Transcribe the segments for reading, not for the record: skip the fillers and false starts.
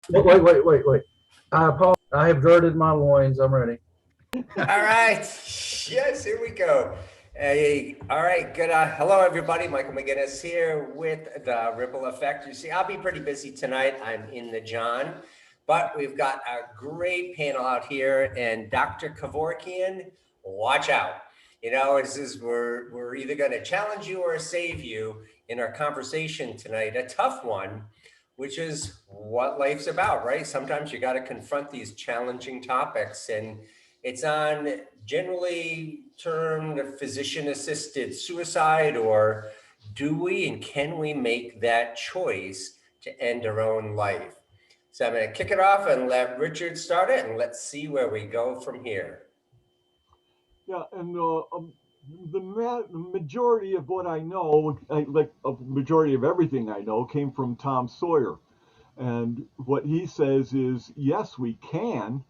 Wait. I apologize. I have girded my loins. I'm ready. All right. Yes, here we go. Hey, all right, good. Hello, everybody. Michael McGinnis here with the Ripple Effect. You see, I'll be pretty busy tonight. I'm in the John, but we've got a great panel out here. And Dr. Kevorkian, watch out. You know, we're either going to challenge you or save you in our conversation tonight. A tough one, which is what life's about, right? Sometimes you got to confront these challenging topics, and it's on generally termed physician assisted suicide, or do we and can we make that choice to end our own life? So I'm going to kick it off and let Richard start it, and let's see where we go from here. Yeah, and the majority of what I know, like a majority of everything I know, came from Tom Sawyer. And what he says is, yes, we can,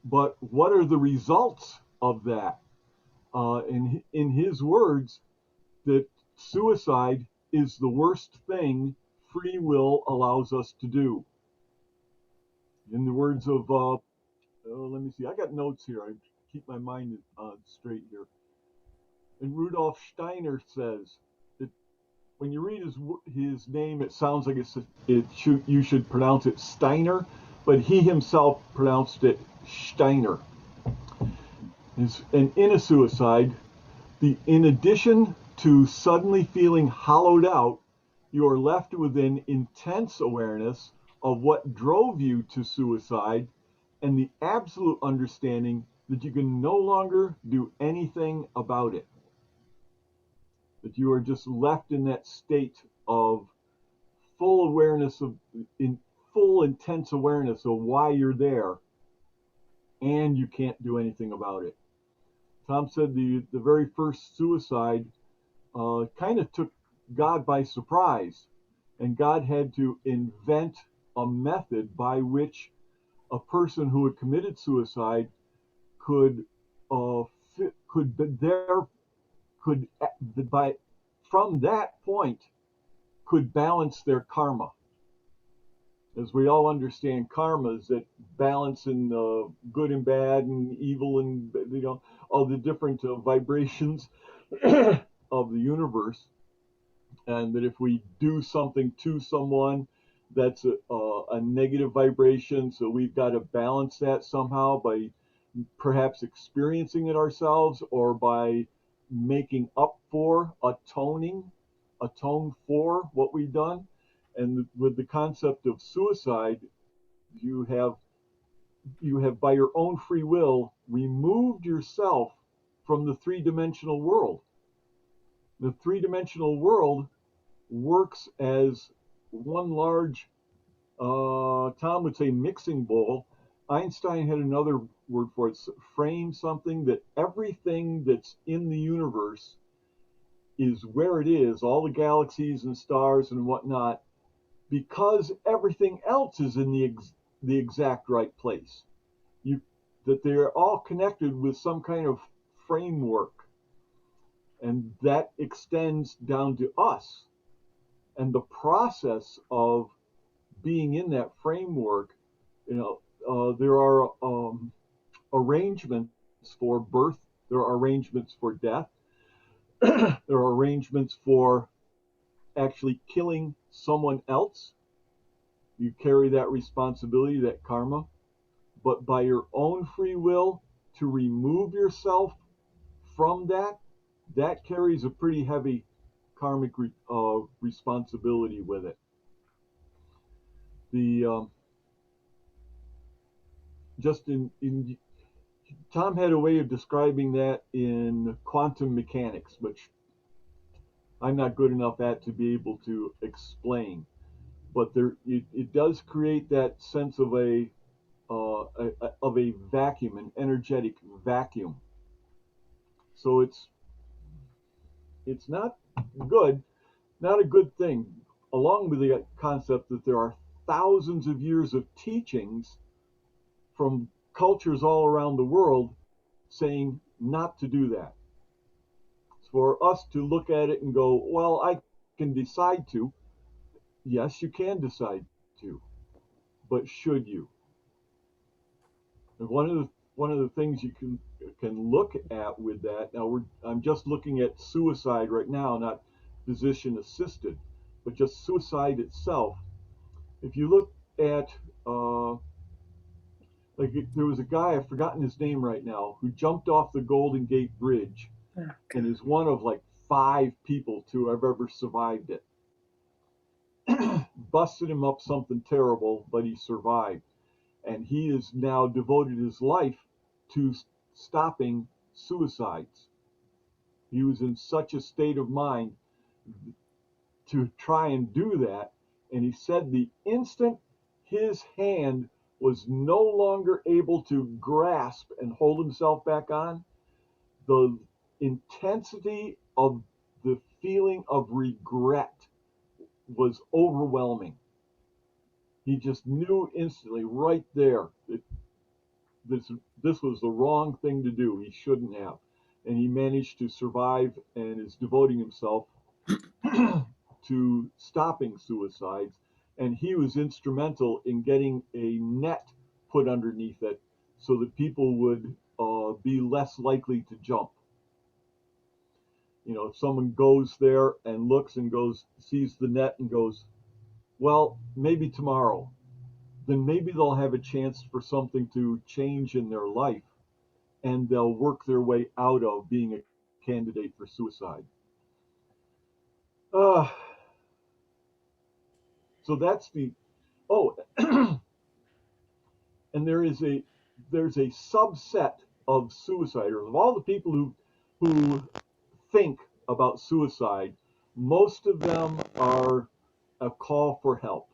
but what are the results of that? In his words, that suicide is the worst thing free will allows us to do. In the words of, let me see, I got notes here. I keep my mind straight here. And Rudolf Steiner says that when you read his name, it sounds like you should pronounce it Steiner, but he himself pronounced it Steiner. And in a suicide, in addition to suddenly feeling hollowed out, you are left with an intense awareness of what drove you to suicide and the absolute understanding that you can no longer do anything about it. That you are just left in that state of full awareness in full intense awareness of why you're there, and you can't do anything about it. Tom said the very first suicide kind of took God by surprise, and God had to invent a method by which a person who had committed suicide could could there could by from that point could balance their karma. As we all understand, karma is that balance in good and bad and evil and all the different vibrations of the universe, and that if we do something to someone, that's a negative vibration. So we've got to balance that somehow by perhaps experiencing it ourselves or by making up for, atone for what we've done. And with the concept of suicide, you have you have by your own free will removed yourself from the three-dimensional world. The three-dimensional world works as one large, Tom would say, mixing bowl. Einstein had another word for it, frame something, that everything that's in the universe is where it is, all the galaxies and stars and whatnot, because everything else is in the exact right place. You that they're all connected with some kind of framework, and that extends down to us. And the process of being in that framework, there are arrangements for birth, there are arrangements for death, there are arrangements for actually killing someone else. You carry that responsibility, that karma, but by your own free will to remove yourself from that, that carries a pretty heavy karmic responsibility with it. The just in Tom had a way of describing that in quantum mechanics, which I'm not good enough at to be able to explain. But it does create that sense of a vacuum, an energetic vacuum. So it's good, not a good thing. Along with the concept that there are thousands of years of teachings from cultures all around the world saying not to do that. For us to look at it and go, well, I can decide to. Yes, you can decide to. but should you? And one of the things you can look at with that. Now I'm just looking at suicide right now, not physician assisted, but just suicide itself. If you look at there was a guy, I've forgotten his name right now, who jumped off the Golden Gate Bridge and is one of like 5 people to have ever survived it. Busted him up something terrible, but he survived. And he has now devoted his life to stopping suicides. He was in such a state of mind to try and do that. And he said the instant his hand was no longer able to grasp and hold himself back on, the intensity of the feeling of regret was overwhelming. He just knew instantly right there that this was the wrong thing to do. He shouldn't have. And he managed to survive and is devoting himself to stopping suicides. And he was instrumental in getting a net put underneath it so that people would be less likely to jump. You know, if someone goes there and looks and sees the net and goes, well, maybe tomorrow, then maybe they'll have a chance for something to change in their life and they'll work their way out of being a candidate for suicide. So that's and there's a subset of suiciders. Of all the people who think about suicide, most of them are a call for help.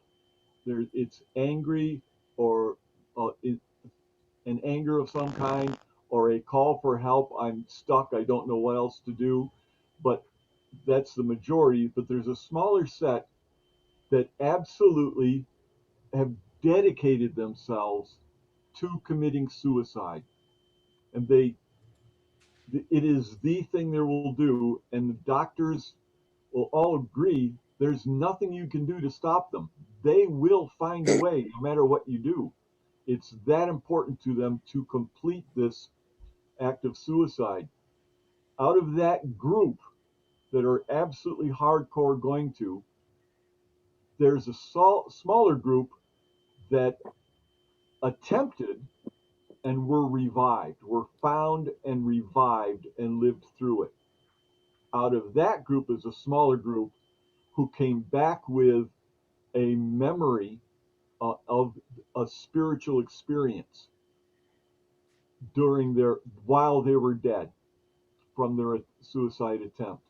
It's angry or an anger of some kind, or a call for help. I'm stuck. I don't know what else to do. But that's the majority. But there's a smaller set that absolutely have dedicated themselves to committing suicide, and it is the thing they will do, and the doctors will all agree there's nothing you can do to stop them. They will find a way no matter what you do. It's that important to them to complete this act of suicide. Out of that group that are absolutely hardcore going to, there's a smaller group that attempted and were found and revived and lived through it. Out of that group is a smaller group who came back with a memory of a spiritual experience while they were dead from their suicide attempt.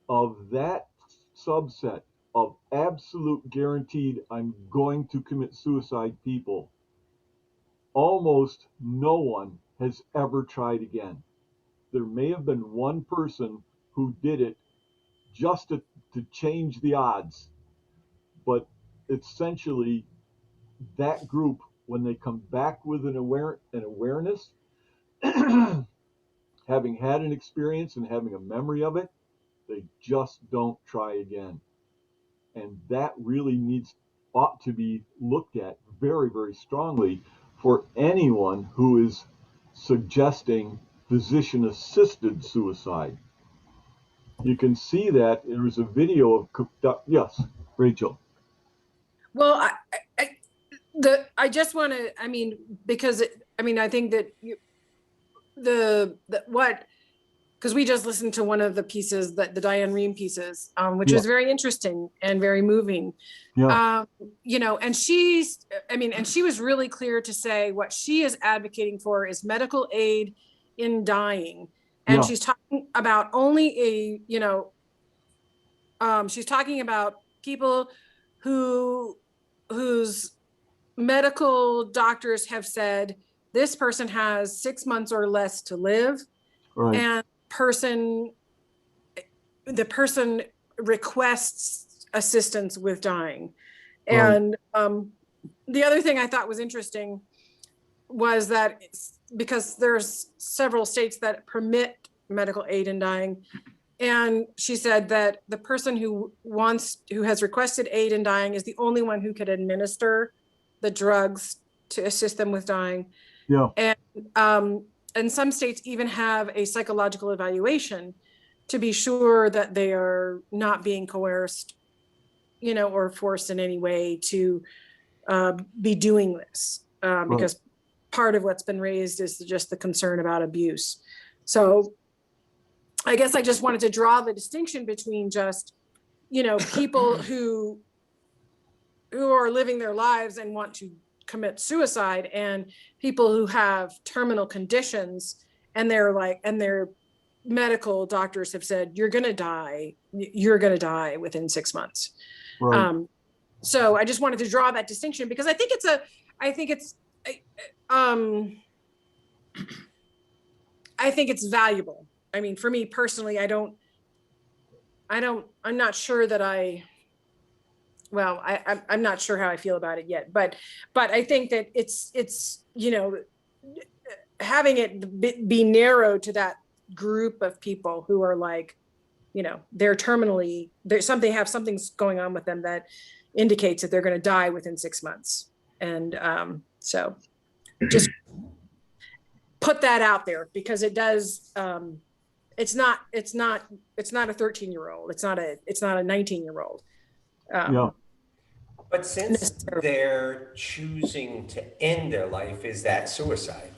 Of that subset of absolute guaranteed I'm going to commit suicide people, almost no one has ever tried again. There may have been one person who did it just to change the odds, but essentially that group, when they come back with an awareness, having had an experience and having a memory of it, they just don't try again. And that really ought to be looked at very, very strongly for anyone who is suggesting physician-assisted suicide. You can see that there was a video of, yes, Rachel. Well, I just want to, I mean, because I think that because we just listened to one of the pieces, the Diane Rehm pieces, which was very interesting and very moving. Yeah. And she was really clear to say what she is advocating for is medical aid in dying. And she's talking about only she's talking about people whose medical doctors have said this person has 6 months or less to live, Right. and the person requests assistance with dying. Right. And the other thing I thought was interesting was that because there's several states that permit medical aid in dying, and she said that the person who has requested aid in dying is the only one who could administer the drugs to assist them with dying. Yeah. And some states even have a psychological evaluation to be sure that they are not being coerced, or forced in any way to be doing this, because part of what's been raised is just the concern about abuse. So I guess I just wanted to draw the distinction between just, people who are living their lives and want to commit suicide, and people who have terminal conditions, and their medical doctors have said, you're going to die within 6 months. Right. So I just wanted to draw that distinction, because I think it's valuable. I mean, for me personally, I'm not sure that I'm not sure how I feel about it yet, but I think that it's, having it be narrow to that group of people who are like, they're terminally, something's going on with them that indicates that they're going to die within 6 months. And so just put that out there, because it does, it's not a 13-year-old. It's not a 19-year-old. Yeah. But since they're choosing to end their life, is that suicide?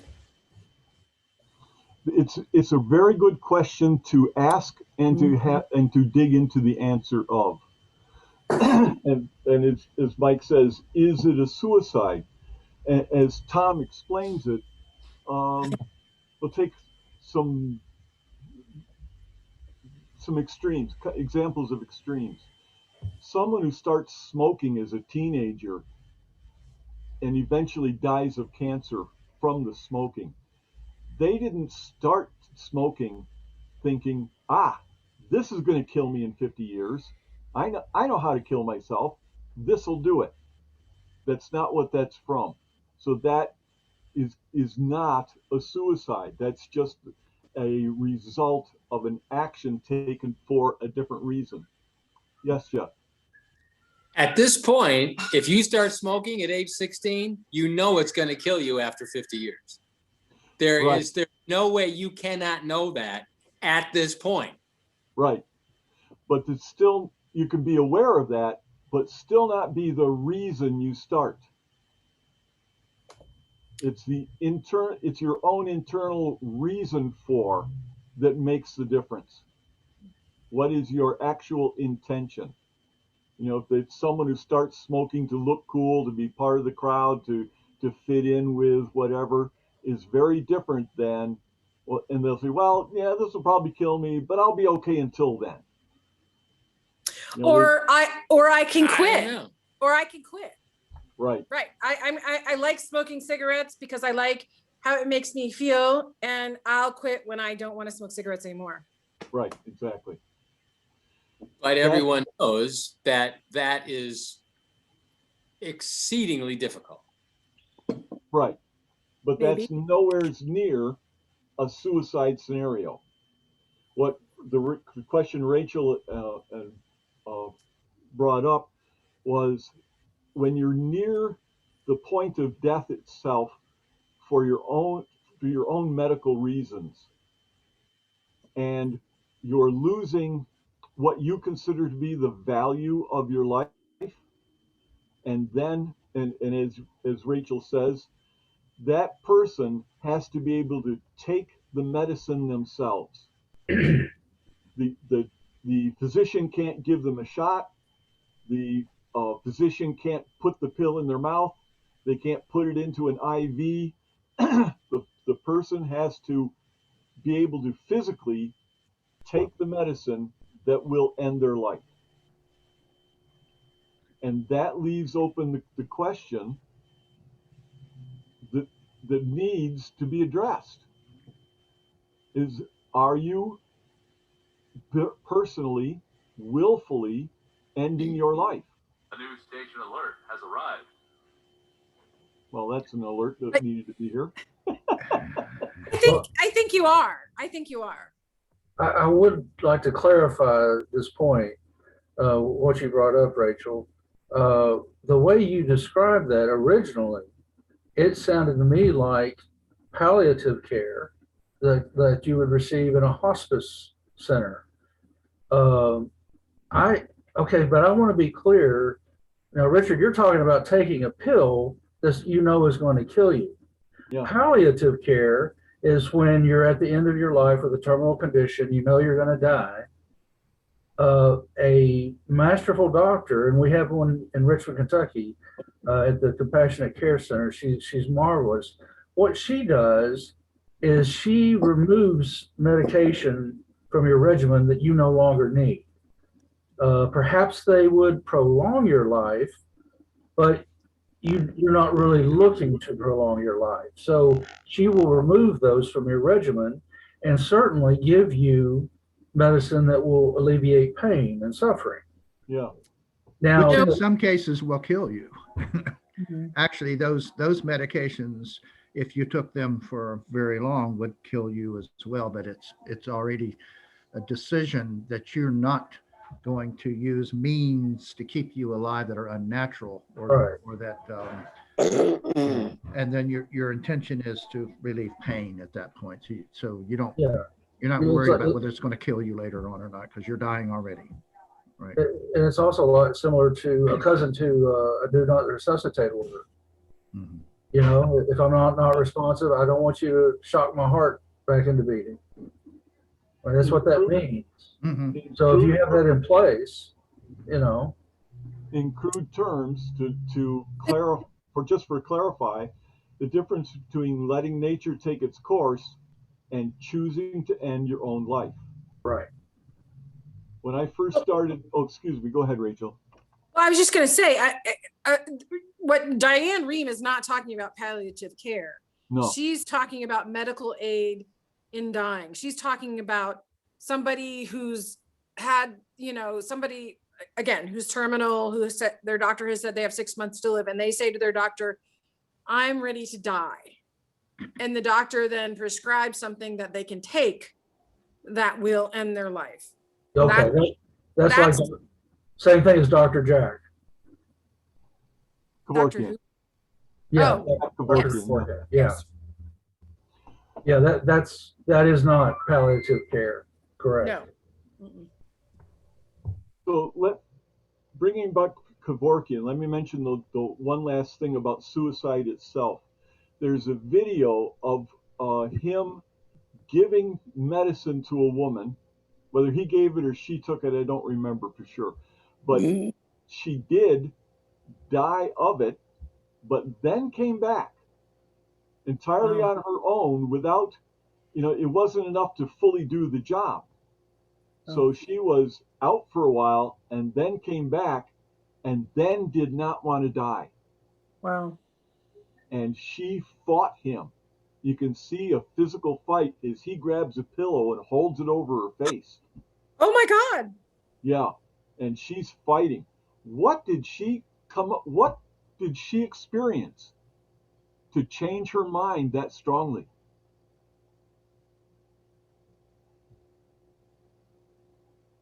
It's a very good question to ask and to dig into the answer of. and as Mike says, is it a suicide? As Tom explains it, we'll take some examples of extremes. Someone who starts smoking as a teenager and eventually dies of cancer from the smoking. They didn't start smoking thinking, this is going to kill me in 50 years. I know how to kill myself. This will do it. That's not what that's from. So that is not a suicide. That's just a result of an action taken for a different reason. Yes, Jeff. At this point, if you start smoking at age 16, you know it's going to kill you after 50 years. There's no way you cannot know that at this point. Right. But it's still, you can be aware of that, but still not be the reason you start. It's it's your own internal reason for that makes the difference. What is your actual intention? If it's someone who starts smoking to look cool, to be part of the crowd, to fit in with whatever, is very different than, well, and they'll say, well, yeah, this will probably kill me, but I'll be okay until then. Or I can quit. Or I can quit. Right. Right. I like smoking cigarettes because I like how it makes me feel, and I'll quit when I don't want to smoke cigarettes anymore. Right. Exactly. But everyone knows that is exceedingly difficult. Right. But Maybe. That's nowhere near a suicide scenario. What the question Rachel brought up was, when you're near the point of death itself for your own medical reasons, and you're losing what you consider to be the value of your life, and then and as Rachel says, that person has to be able to take the medicine themselves. The physician can't give them a shot. The physician can't put the pill in their mouth. They can't put it into an IV. The person has to be able to physically take the medicine that will end their life. And that leaves open the question that needs to be addressed. Are you personally, willfully ending your life? A new station alert has arrived. Well, that's an alert that needed to be here. I think you are. I would like to clarify this point, what you brought up, Rachel. the way you described that originally, it sounded to me like palliative care that you would receive in a hospice center. Um, I okay, but I want to be clear. Now, Richard, you're talking about taking a pill that you know is going to kill you. Yeah. Palliative care is when you're at the end of your life with a terminal condition, you know you're going to die. A masterful doctor, and we have one in Richmond, Kentucky, at the Compassionate Care Center. She's marvelous. What she does is she removes medication from your regimen that you no longer need. Perhaps they would prolong your life, but you're not really looking to prolong your life. So she will remove those from your regimen and certainly give you medicine that will alleviate pain and suffering. Yeah. Now, Which in some cases will kill you. Mhm. Actually, those medications, if you took them for very long, would kill you as well. But it's already a decision that you're not going to use means to keep you alive that are unnatural, Right. or that and then your intention is to relieve pain at that point. So you don't, yeah, you're not It's worried like- about whether it's going to kill you later on or not, because you're dying already. Right. and it's also a lot similar to a cousin to a do not resuscitate order. Mhm. You know, if I'm not responsive, I don't want you to shock my heart back into beating. Well, that's what that means. Mhm. So if you have that in place, you know, In crude terms, to clarify, for clarify, the difference between letting nature take its course and choosing to end your own life. right. When I first started, oh, excuse me, go ahead, Rachel. Well, I was just going to say, what Diane Rehm is not talking about palliative care. No. She's talking about medical aid in dying. She's talking about somebody who's had, somebody, again, who's terminal, who said their doctor has said they have 6 months to live, and they say to their doctor, I'm ready to die. And the doctor then prescribes something that they can take that will end their life. Okay, that's like that's- same thing as Dr. Jack. Dr. Kevorkian. Who? Yeah, Oh, Kevorkian, yeah, yeah. That is not palliative care, correct? No. Mm-mm. So bringing back Kevorkian, let me mention the one last thing about suicide itself. There's a video of him giving medicine to a woman. Whether he gave it or she took it, I don't remember for sure. But she did die of it, but then came back entirely on her own without, it wasn't enough to fully do the job. So she was out for a while and then came back and then did not want to die. Wow. And she fought him. You can see a physical fight as he grabs a pillow and holds it over her face. Oh my God. Yeah. And she's fighting. What did she experience to change her mind that strongly?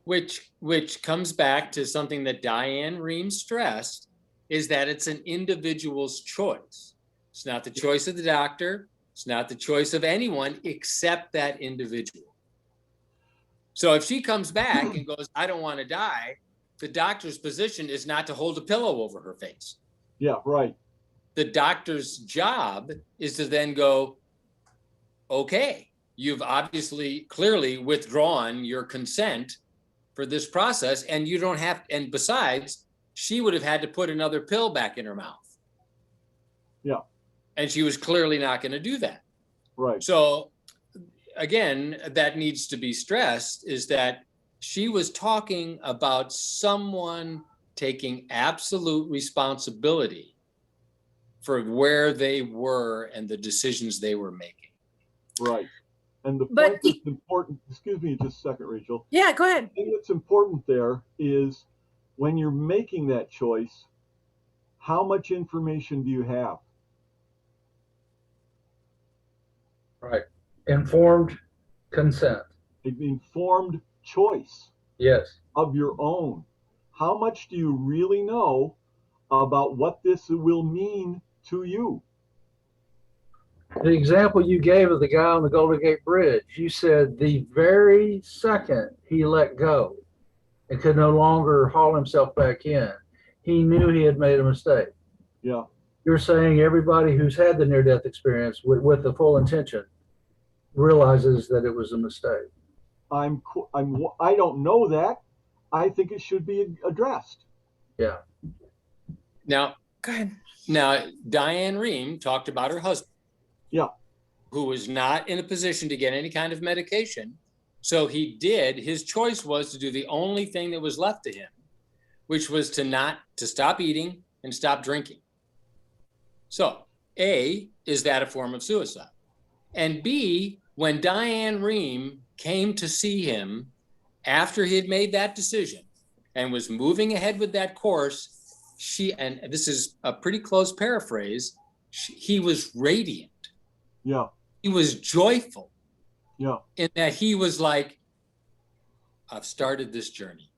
Which comes back to something that Diane Rehm stressed, is that it's an individual's choice. It's not the choice of the doctor. It's not the choice of anyone except that individual. So if she comes back and goes, I don't want to die, the doctor's position is not to hold a pillow over her face. Yeah, right. The doctor's job is to then go, okay, you've obviously clearly withdrawn your consent for this process, and you don't have, and besides, she would have had to put another pill back in her mouth. Yeah. And she was clearly not going to do that. Right. So again, that needs to be stressed, is that she was talking about someone taking absolute responsibility for where they were and the decisions they were making. Right. And the But point that's important, excuse me just a second, Rachel. Yeah, go ahead. The thing that's important there is when you're making that choice, how much information do you have? Right. Informed consent. An informed choice Yes. of your own. How much do you really know about what this will mean to you. The example you gave of the guy on the Golden Gate Bridge, you said the very second he let go and could no longer haul himself back in, he knew he had made a mistake. Yeah. You're saying everybody who's had the near-death experience with the full intention realizes that it was a mistake. I don't know that. I think it should be addressed. Yeah. Now, go ahead. Now, Diane Rehm talked about her husband. Yeah. Who was not in a position to get any kind of medication. So his choice was to do the only thing that was left to him, which was to stop eating and stop drinking. So A, is that a form of suicide? And B, when Diane Rehm came to see him after he had made that decision and was moving ahead with that course, and this is a pretty close paraphrase, he was radiant. Yeah. He was joyful. Yeah. In that he was like, I've started this journey.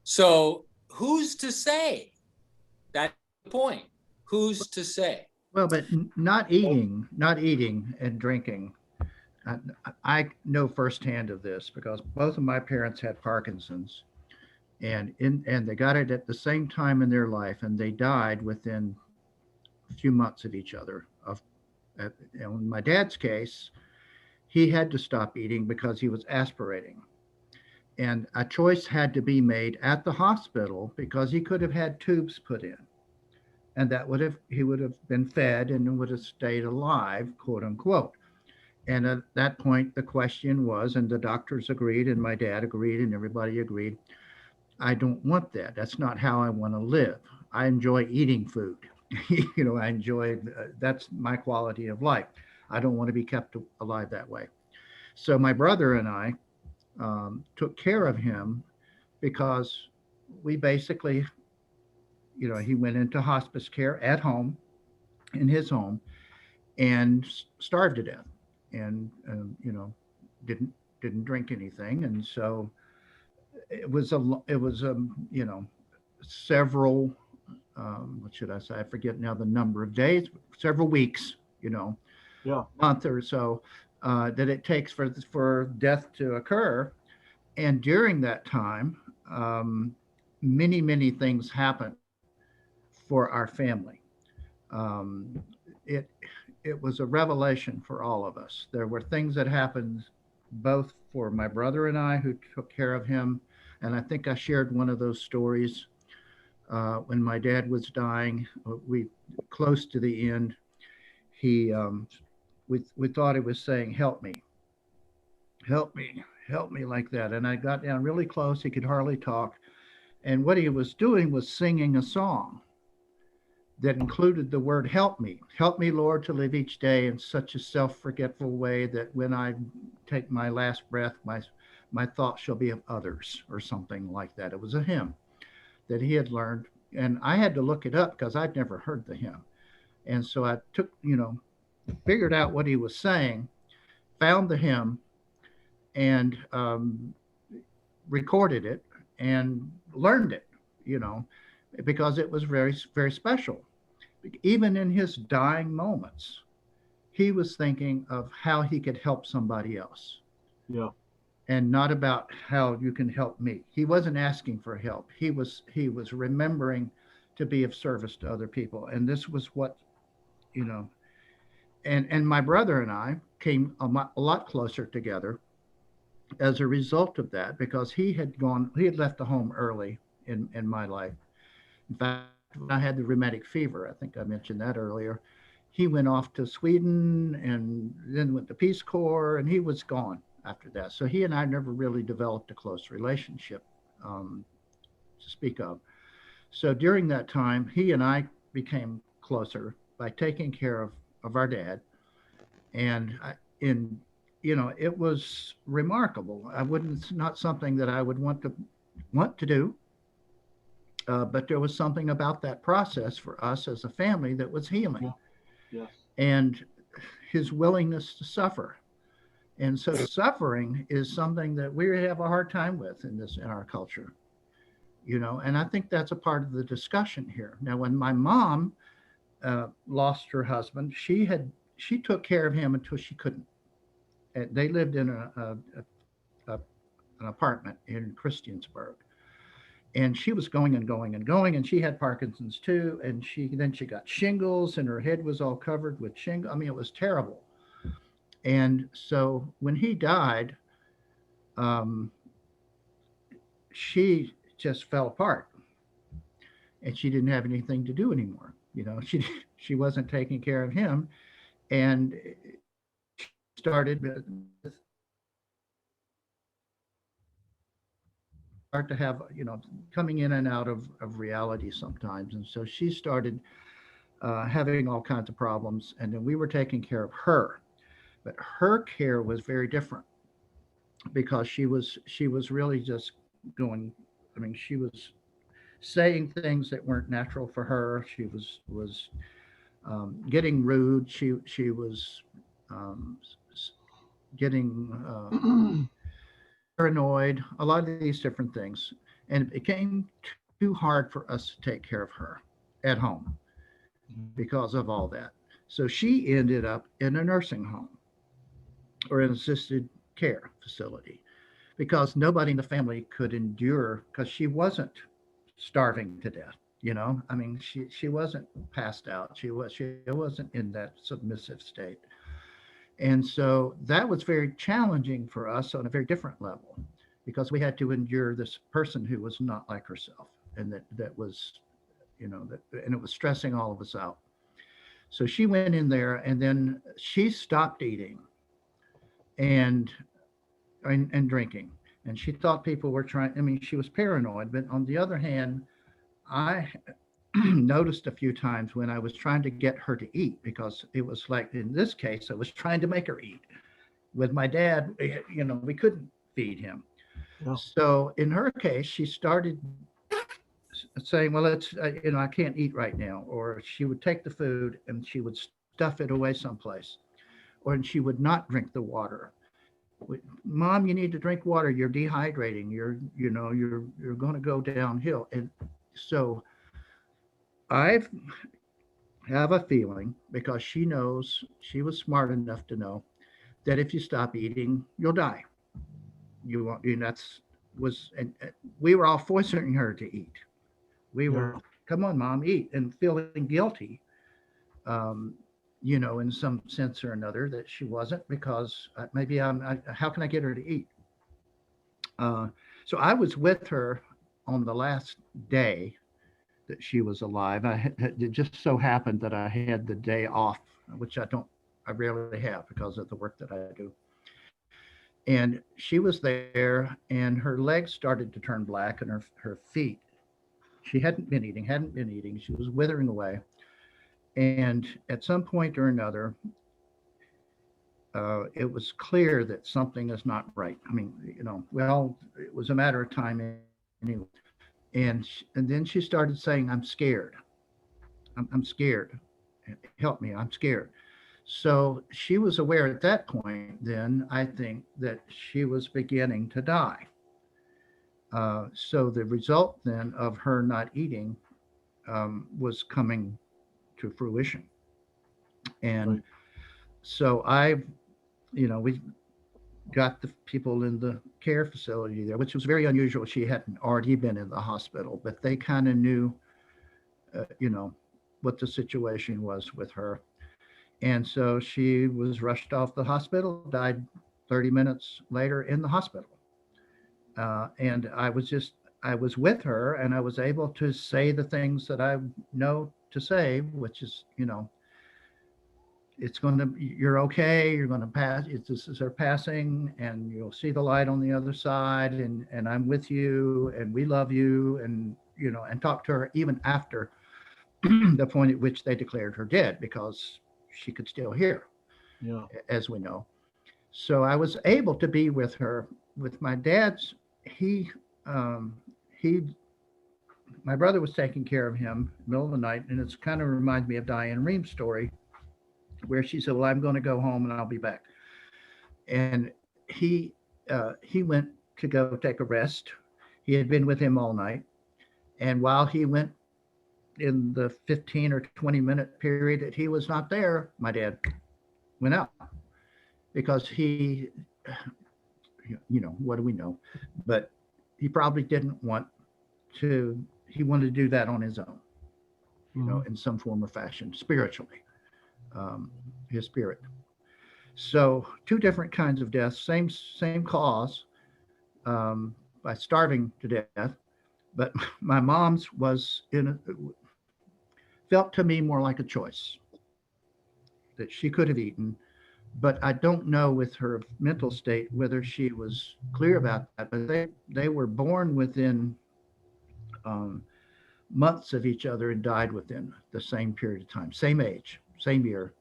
So who's to say? That's the point. Who's to say? Well, but not eating and drinking. I know firsthand of this because both of my parents had Parkinson's, and they got it at the same time in their life, and they died within a few months of each other. In my dad's case, he had to stop eating because he was aspirating, and a choice had to be made at the hospital because he could have had tubes put in, and he would have been fed and would have stayed alive, quote unquote. And at that point, the question was, and the doctors agreed, and my dad agreed, and everybody agreed, I don't want that. That's not how I want to live. I enjoy eating food. I enjoy, that's my quality of life. I don't want to be kept alive that way. So my brother and I took care of him because we basically, he went into hospice care at home, in his home, and starved to death, and didn't drink anything, and so it was several. What should I say? I forget now the number of days, several weeks, Yeah. month or so that it takes for death to occur. And during that time, many things happened for our family. Um, it was a revelation for all of us. There were things that happened both for my brother and I who took care of him. And I think I shared one of those stories when my dad was dying. We close to the end. We thought he was saying, "Help me, help me, help me," like that. And I got down really close. He could hardly talk. And what he was doing was singing a song that included the word "help me, Lord, to live each day in such a self-forgetful way that when I take my last breath, my thoughts shall be of others," or something like that. It was a hymn that he had learned, and I had to look it up because I'd never heard the hymn. And so I figured out what he was saying, found the hymn, and recorded it and learned it, because it was very, very special. Even in his dying moments, he was thinking of how he could help somebody else. Yeah. And not about how you can help me. He wasn't asking for help. He was remembering to be of service to other people. And this was what, and my brother and I came a lot closer together as a result of that, because he had left the home early in my life. In fact, when I had the rheumatic fever, I think I mentioned that earlier, he went off to Sweden and then went to Peace Corps, and he was gone after that. So he and I never really developed a close relationship to speak of. So during that time, he and I became closer by taking care of our dad. And it was remarkable. It's not something that I would want to do. But there was something about that process for us as a family that was healing. Yeah. Yes. And his willingness to suffer. And so suffering is something that we have a hard time with in our culture. and I think that's a part of the discussion here. Now, when my mom lost her husband, she took care of him until she couldn't. And they lived in a an apartment in Christiansburg, and she was going and going and going, and she had Parkinson's too, and she got shingles, and her head was all covered with shingles. I mean, it was terrible. And so when he died, um, she just fell apart, and she didn't have anything to do anymore. She wasn't taking care of him, and started start to have coming in and out of reality sometimes, and so she started having all kinds of problems, and then we were taking care of her, but her care was very different because she was really just going. I mean, she was saying things that weren't natural for her. She was getting rude. She was um, getting paranoid. A lot of these different things, and it became too hard for us to take care of her at home because of all that. So she ended up in a nursing home or an assisted care facility because nobody in the family could endure, because she wasn't starving to death. I mean, she wasn't passed out. She wasn't in that submissive state. And so that was very challenging for us on a very different level because we had to endure this person who was not like herself, and that was, and it was stressing all of us out. So she went in there, and then she stopped eating and and drinking, and she thought people were trying. I mean, she was paranoid. But on the other hand, I noticed a few times when I was trying to get her to eat, because it was like in this case, I was trying to make her eat. With my dad, we couldn't feed him. Yeah. So in her case, she started saying, well, it's, I can't eat right now. Or she would take the food and she would stuff it away someplace, or and she would not drink the water. Mom, you need to drink water. You're dehydrating. You're going to go downhill. And so I have a feeling, because she knows, she was smart enough to know that if you stop eating, you'll die. You won't. And we were all forcing her to eat. We were, come on, Mom, eat, and feeling guilty, um, in some sense or another, that she wasn't, because maybe how can I get her to eat? So I was with her on the last day that she was alive. It just so happened that I had the day off, which I rarely have because of the work that I do. And she was there, and her legs started to turn black, and her feet. She hadn't been eating. She was withering away. And at some point or another, it was clear that something is not right. I mean, well, it was a matter of time anyway. And then she started saying, "I'm scared. I'm scared. Help me. I'm scared." So she was aware at that point, then, I think, that she was beginning to die. So the result then of her not eating was coming to fruition. And Right. so we got the people in the care facility there, which was very unusual. She hadn't already been in the hospital, but they kind of knew, what the situation was with her. And so she was rushed off the hospital, died 30 minutes later in the hospital. And I was with her, and I was able to say the things that I know to say, which is, you're okay, you're going to pass, this is her passing, and you'll see the light on the other side, and I'm with you, and we love you, and, and talk to her even after the point at which they declared her dead, because she could still hear, Yeah. as we know. So I was able to be with her. With my dad's, he, my brother was taking care of him in the middle of the night, and it's kind of reminds me of Diane Ream's story, where she said, "Well, I'm going to go home and I'll be back." And he went to go take a rest. He had been with him all night, And while he went in the 15 or 20-minute period that he was not there, my dad went out because he, what do we know? But he probably didn't want to, he wanted to do that on his own, in some form or fashion, spiritually, his spirit. So 2 different kinds of deaths, same cause, by starving to death. But my mom's felt to me more like a choice that she could have eaten. But I don't know with her mental state whether she was clear about that. But they were born within months of each other and died within the same period of time, same age, same year.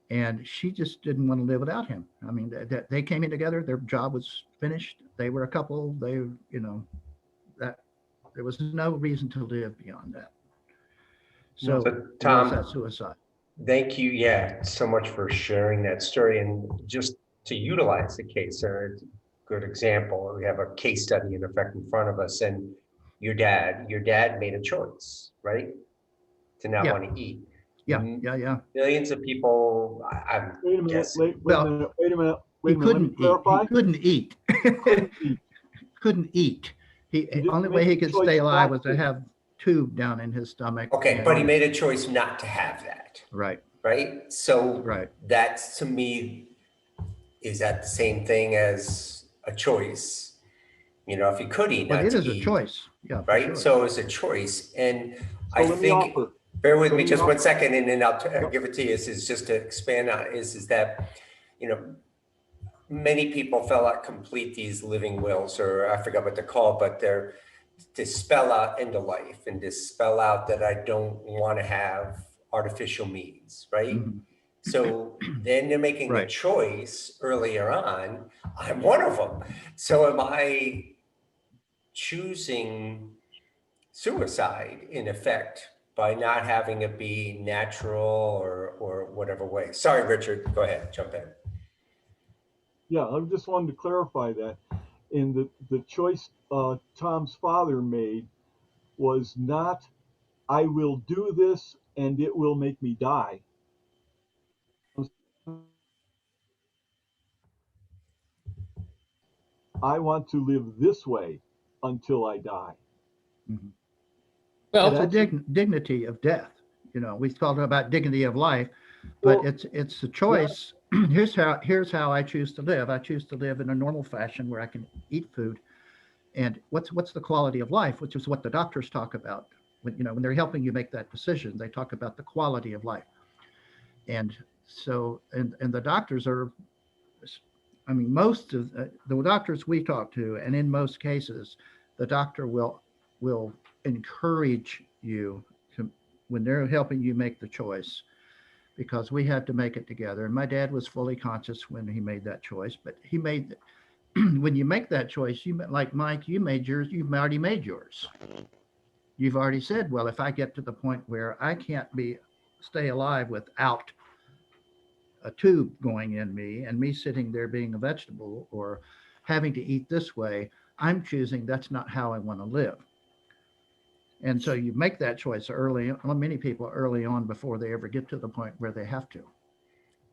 And she just didn't want to live without him. I mean, they came in together. Their job was finished. They were a couple. That there was no reason to live beyond that. So, Tom, was that suicide? thank you, so much for sharing that story. And just to utilize the case, or a good example, we have a case study in effect in front of us, and your dad made a choice, right? To not want to eat. Yeah. Millions of people, I'm Wait a minute, guessing. wait a minute. He Let me clarify. couldn't eat. Couldn't eat. The only way he could stay alive was to have tube down in his stomach. Okay, but he made a choice not to have that. Right. Right? So Right. that's, to me, is that the same thing as a choice? If he could eat, But not it to is a eat, choice. Yeah. right? Sure. So it's a choice. And So I let me think, offer. bear with Let me me just one offer. second, and then I'll give it to you. This is just to expand on it, is that, many people felt like complete these living wills, or I forgot what they're called, but they're to spell out end of life and to spell out that I don't want to have artificial means, right? Mhm. So then they're making a Right. choice earlier on. I'm one of them. So am I choosing suicide in effect by not having it be natural or whatever way? Sorry, Richard, go ahead, jump in. Yeah, I just wanted to clarify that. In the choice Tom's father made was not, I will do this and it will make me die. I want to live this way until I die. Mhm. Well, It's a dignity of death. We talked about dignity of life, but Well, it's a choice. Here's how I choose to live. I choose to live in a normal fashion where I can eat food. And what's the quality of life, which is what the doctors talk about when they're helping you make that decision. They talk about the quality of life. And so, and the doctors are, I mean, most of the doctors we talk to, and in most cases, the doctor will encourage you to, when they're helping you make the choice, because we had to make it together. And my dad was fully conscious when he made that choice, but he made, when you make that choice, like Mike, you made yours, you've already made yours. You've already said, well, if I get to the point where I can't stay alive without a tube going in me and me sitting there being a vegetable or having to eat this way, I'm choosing that's not how I want to live. And so you make that choice early, many people early on before they ever get to the point where they have to.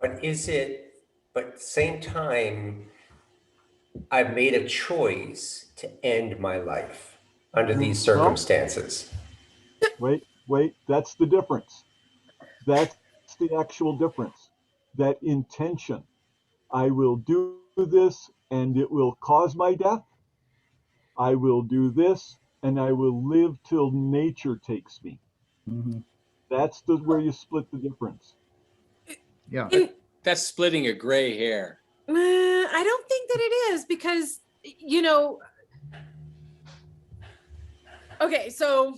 But at the same time, I've made a choice to end my life under these circumstances. wait, that's the difference. That's the actual difference. That intention. I will do this and it will cause my death. I will do this and I will live till nature takes me. Mm-hmm. That's where you split the difference. Yeah. That's splitting a gray hair. I don't think that it is, because, okay, so,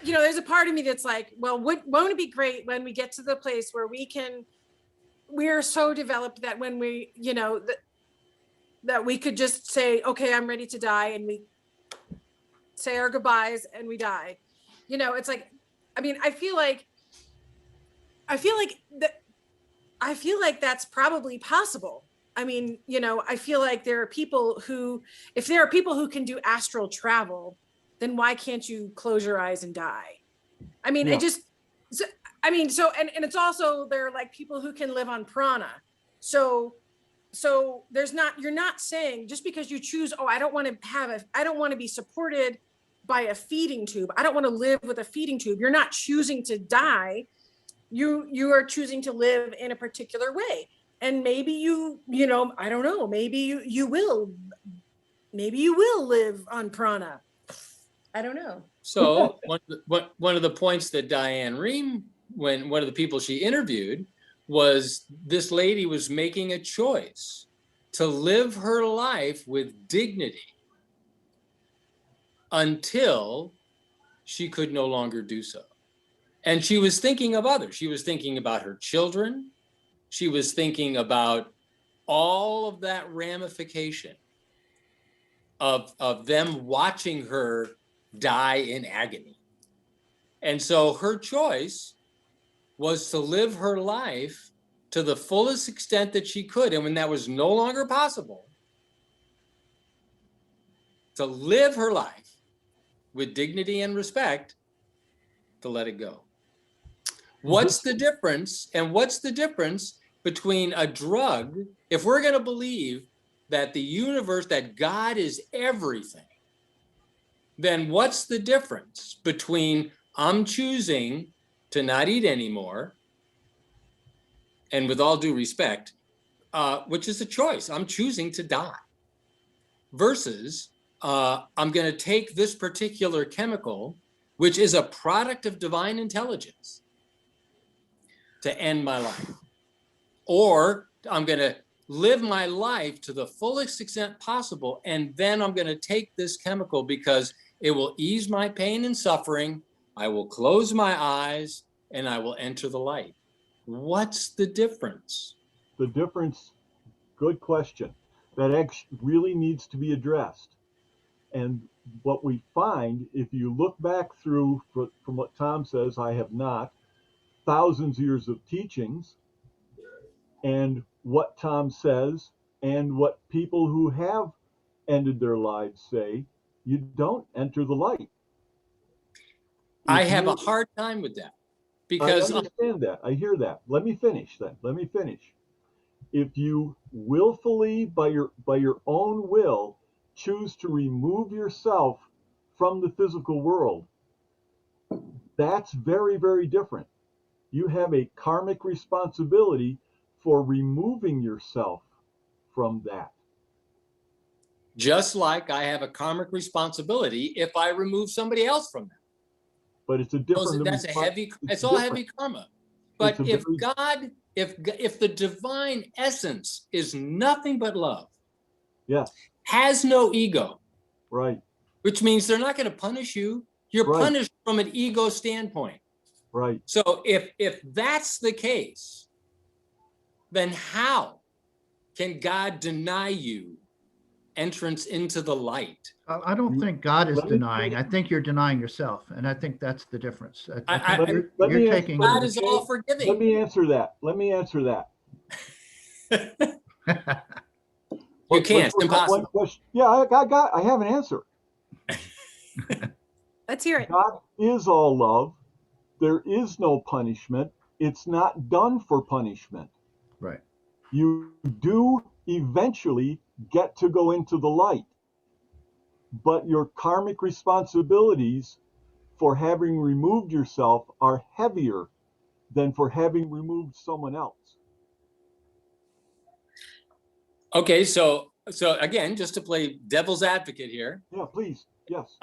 there's a part of me that's like, well, won't it be great when we get to the place where we're so developed that when we, that we could just say, okay, I'm ready to die, and we say our goodbyes and we die. It's like, I mean, I feel like that's probably possible. I mean, I feel like there are people who, if there are people who can do astral travel, then why can't you close your eyes and die? I mean, Yeah. it just, so, I mean, so, and it's also, there are like people who can live on prana. So there's not, you're not saying just because you choose, oh, I don't want to be supported by a feeding tube. I don't want to live with a feeding tube. You're not choosing to die. You are choosing to live in a particular way. And maybe I don't know, maybe you will live on prana. I don't know. So one of the points that Diane Rehm, when one of the people she interviewed, was this lady was making a choice to live her life with dignity until she could no longer do so. And she was thinking of others. She was thinking about her children. She was thinking about all of that ramification of them watching her die in agony. And so her choice was to live her life to the fullest extent that she could. And when that was no longer possible, to live her life with dignity and respect, to let it go. What's the difference? And what's the difference between a drug, if we're going to believe that the universe, that God is everything, then what's the difference between I'm choosing to not eat anymore, and with all due respect, which is a choice, I'm choosing to die, versus I'm going to take this particular chemical, which is a product of divine intelligence, to end my life. Or I'm going to live my life to the fullest extent possible, and then I'm going to take this chemical because it will ease my pain and suffering. I will close my eyes and I will enter the light. What's the difference? The difference, good question. That really needs to be addressed. And what we find, if you look back through, from what Tom says, I have not, thousands of years of teachings, and what Tom says, and what people who have ended their lives say, you don't enter the light. I have a hard time with that, because I understand that. I hear that. Let me finish then. Let me finish. If you willfully, by your own will, choose to remove yourself from the physical world, that's very, very different. You have a karmic responsibility for removing yourself from that. just like I have a karmic responsibility if I remove somebody else from that. But it's a different. That's a heavy, it's all heavy karma. But if God, if the divine essence is nothing but love, yes, has no ego, right, which means they're not going to punish you. You're right, punished from an ego standpoint. right. So if that's the case, then how can God deny you entrance into the light? I don't think God is denying. I think you're denying yourself, and I think that's the difference. I think you're taking. God is all forgiving. Let me answer that. Let me answer that. You can't. It's impossible. Yeah, I have an answer. Let's hear it. God is all love. There is no punishment. It's not done for punishment. Right. You do eventually get to go into the light, but your karmic responsibilities for having removed yourself are heavier than for having removed someone else. Okay, so again, just to play devil's advocate here. Yeah, please. Yes.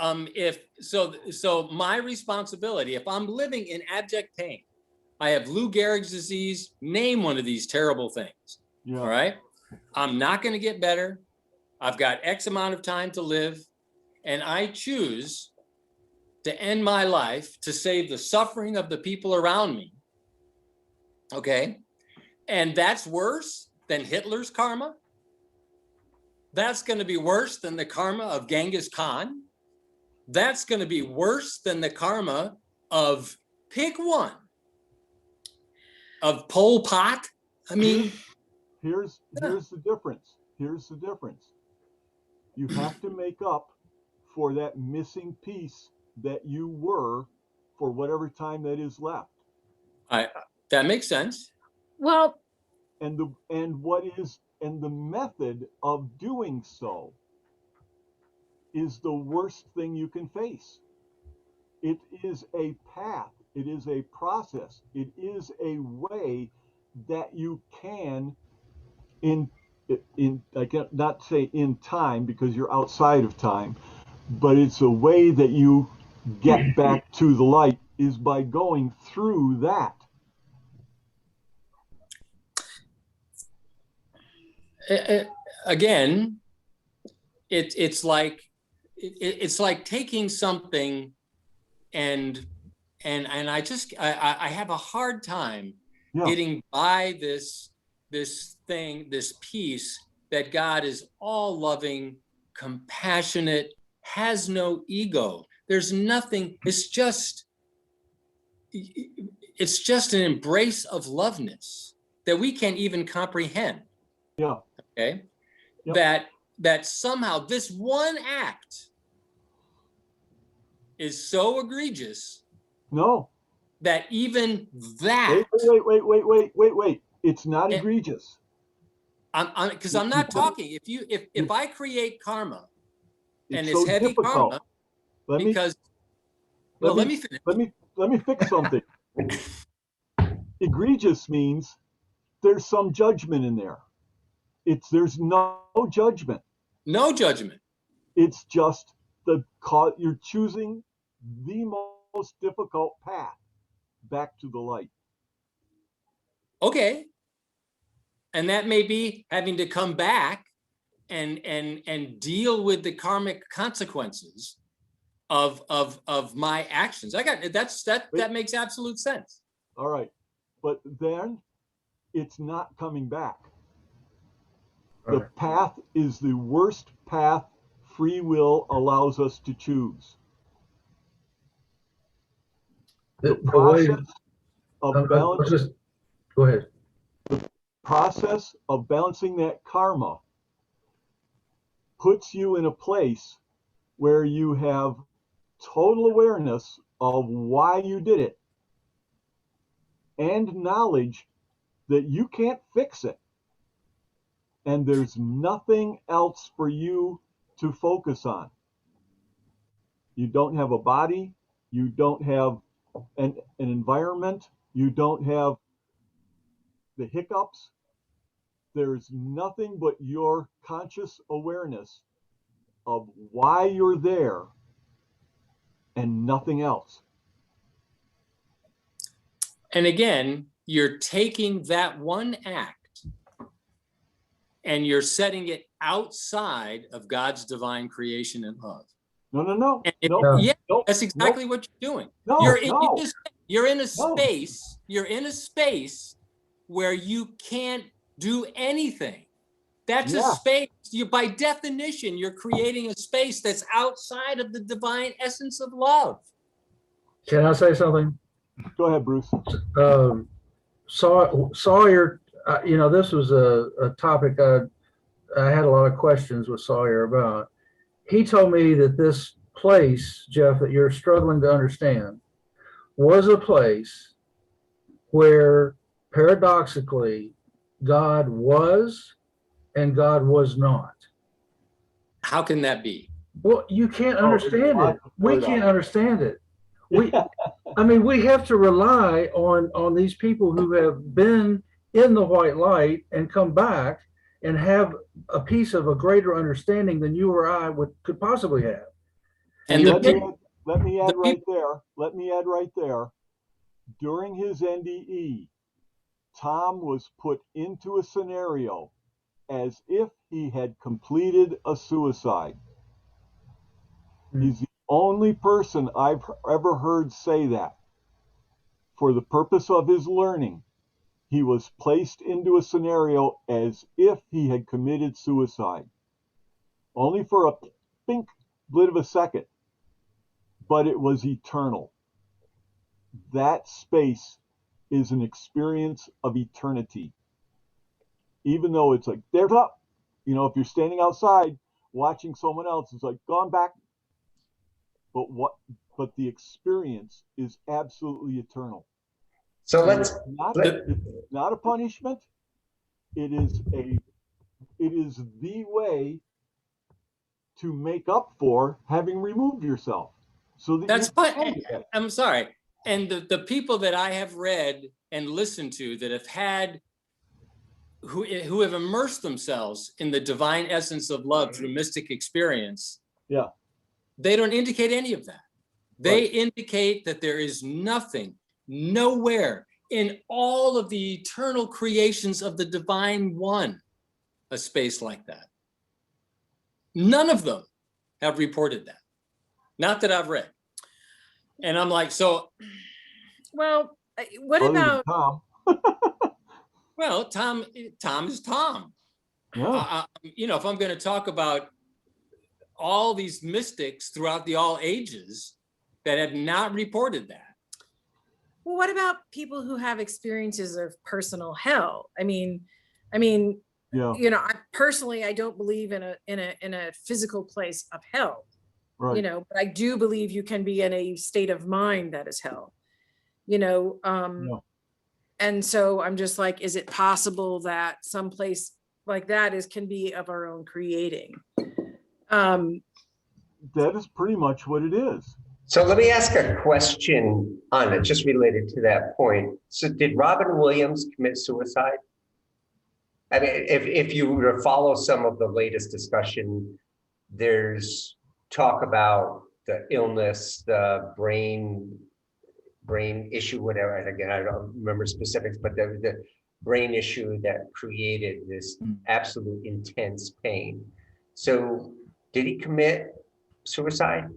So my responsibility, if I'm living in abject pain, I have Lou Gehrig's disease, name one of these terrible things. Yeah. All right. I'm not going to get better. I've got X amount of time to live, and I choose to end my life to save the suffering of the people around me. Okay. And that's worse than Hitler's karma. That's going to be worse than the karma of Genghis Khan. That's going to be worse than the karma of, pick one, of Pol Pot. I mean, here's the difference. Here's the difference. You have to make up for that missing piece that you were for whatever time that is left. That makes sense. Well, And the method of doing so is the worst thing you can face. It is a path, it is a process, it is a way that you can in I cannot say in time because you're outside of time, but it's a way that you get back to the light is by going through that. Again, it's like taking something and I have a hard time getting by this piece that God is all loving, compassionate, has no ego. There's nothing, it's just an embrace of loveness that we can't even comprehend. Yeah. Okay. Yep. That somehow this one act is so egregious. No. That even that. Wait. It's not egregious. Because I'm not talking. If I create karma, and it's so heavy difficult. karma, Let me finish. Let me fix something. Egregious means there's some judgment in there. There's no judgment. No judgment. It's just you're choosing the most difficult path back to the light. Okay. And that may be having to come back and deal with the karmic consequences of my actions. That makes absolute sense. All right. But then it's not coming back. The path is the worst path free will allows us to choose. The process of balancing. Go ahead. The process of balancing that karma puts you in a place where you have total awareness of why you did it and knowledge that you can't fix it. And there's nothing else for you to focus on. You don't have a body. You don't have an environment. You don't have the hiccups. There's nothing but your conscious awareness of why you're there and nothing else. And again, you're taking that one act and you're setting it outside of God's divine creation and love. No. That's exactly what you're doing. You're in a space. You're in a space where you can't do anything. That's a space. By definition, you're creating a space that's outside of the divine essence of love. Can I say something? Go ahead, Bruce. Sawyer, this was a topic I had a lot of questions with Sawyer about. He told me that this place, Jeff, that you're struggling to understand, was a place where paradoxically God was and God was not. How can that be? Well, you can't understand it. We can't understand it. We have to rely on these people who have been in the white light and come back and have a piece of a greater understanding than you or I could possibly have. And let me add right there. During his NDE, Tom was put into a scenario as if he had completed a suicide. He's the only person I've ever heard say that. For the purpose of his learning, he was placed into a scenario as if he had committed suicide. Only for a pink blit of a second, but it was eternal. That space is an experience of eternity. Even though it's like, there's up. If you're standing outside watching someone else, it's like, gone back. but the experience is absolutely eternal. So And let's, it's not a punishment. It is the way to make up for having removed yourself. So that That's you but can get it. I'm sorry. And the people that I have read and listened to that have had who have immersed themselves in the divine essence of love through mystic experience, Yeah. they don't indicate any of that. They Right. indicate that there is nothing, nowhere in all of the eternal creations of the divine one, a space like that. None of them have reported that. Not that I've read. And I'm like, so, Well, what Other than about, Tom. well, Tom is Tom. Yeah. You know, if I'm going to talk about all these mystics throughout the all ages that have not reported that. well, what about people who have experiences of personal hell? I mean, Yeah. you know, I don't believe in a physical place of hell, Right. you know, but I do believe you can be in a state of mind that is hell, you know. Yeah. And so I'm just like, is it possible that someplace like that can be of our own creating? That is pretty much what it is. so let me ask a question on it, just related to that point. So did Robin Williams commit suicide? I mean, if you were to follow some of the latest discussion, there's talk about the illness, the brain issue, whatever. And again, I don't remember specifics, but the brain issue that created this absolute intense pain. So did he commit suicide?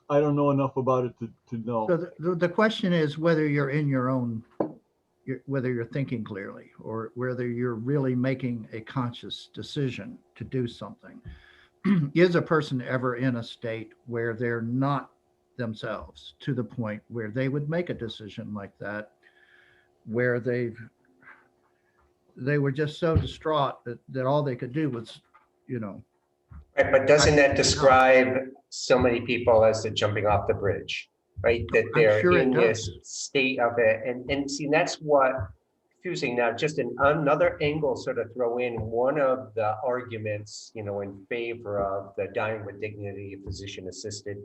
I don't know enough about it to know. So the question is whether you're in your own, whether you're thinking clearly or whether you're really making a conscious decision to do something. Is a person ever in a state where they're not themselves to the point where they would make a decision like that, where they were just so distraught that all they could do was, you know. Right, but doesn't that describe so many people as they're jumping off the bridge, right? That I'm they're sure it in this does. state of it. And see, that's what confusing now, just another angle sort of throw in one of the arguments, you know, in favor of the dying with dignity, physician assisted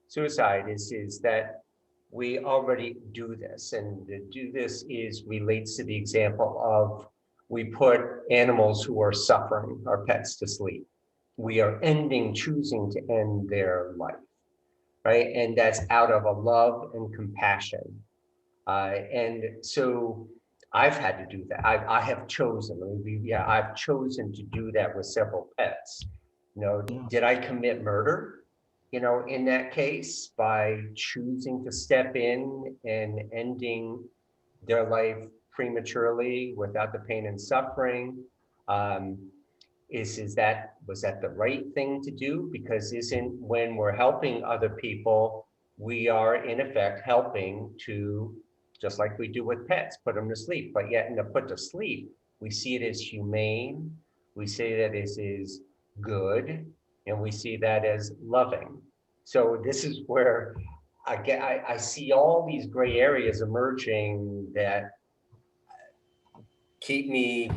suicide is that we already do this. And to do this relates to the example of we put animals who are suffering, our pets, to sleep. We are choosing to end their life, right? And that's out of a love and compassion. And so I've had to do that. I have chosen, I've chosen to do that with several pets. You know, did I commit murder, you know, in that case by choosing to step in and ending their life prematurely without the pain and suffering? Was that the right thing to do? Because when we're helping other people, we are in effect helping to, just like we do with pets, put them to sleep. But yet in the put to sleep, we see it as humane, we see that it is good, and we see that as loving. So this is where I see all these gray areas emerging that keep me,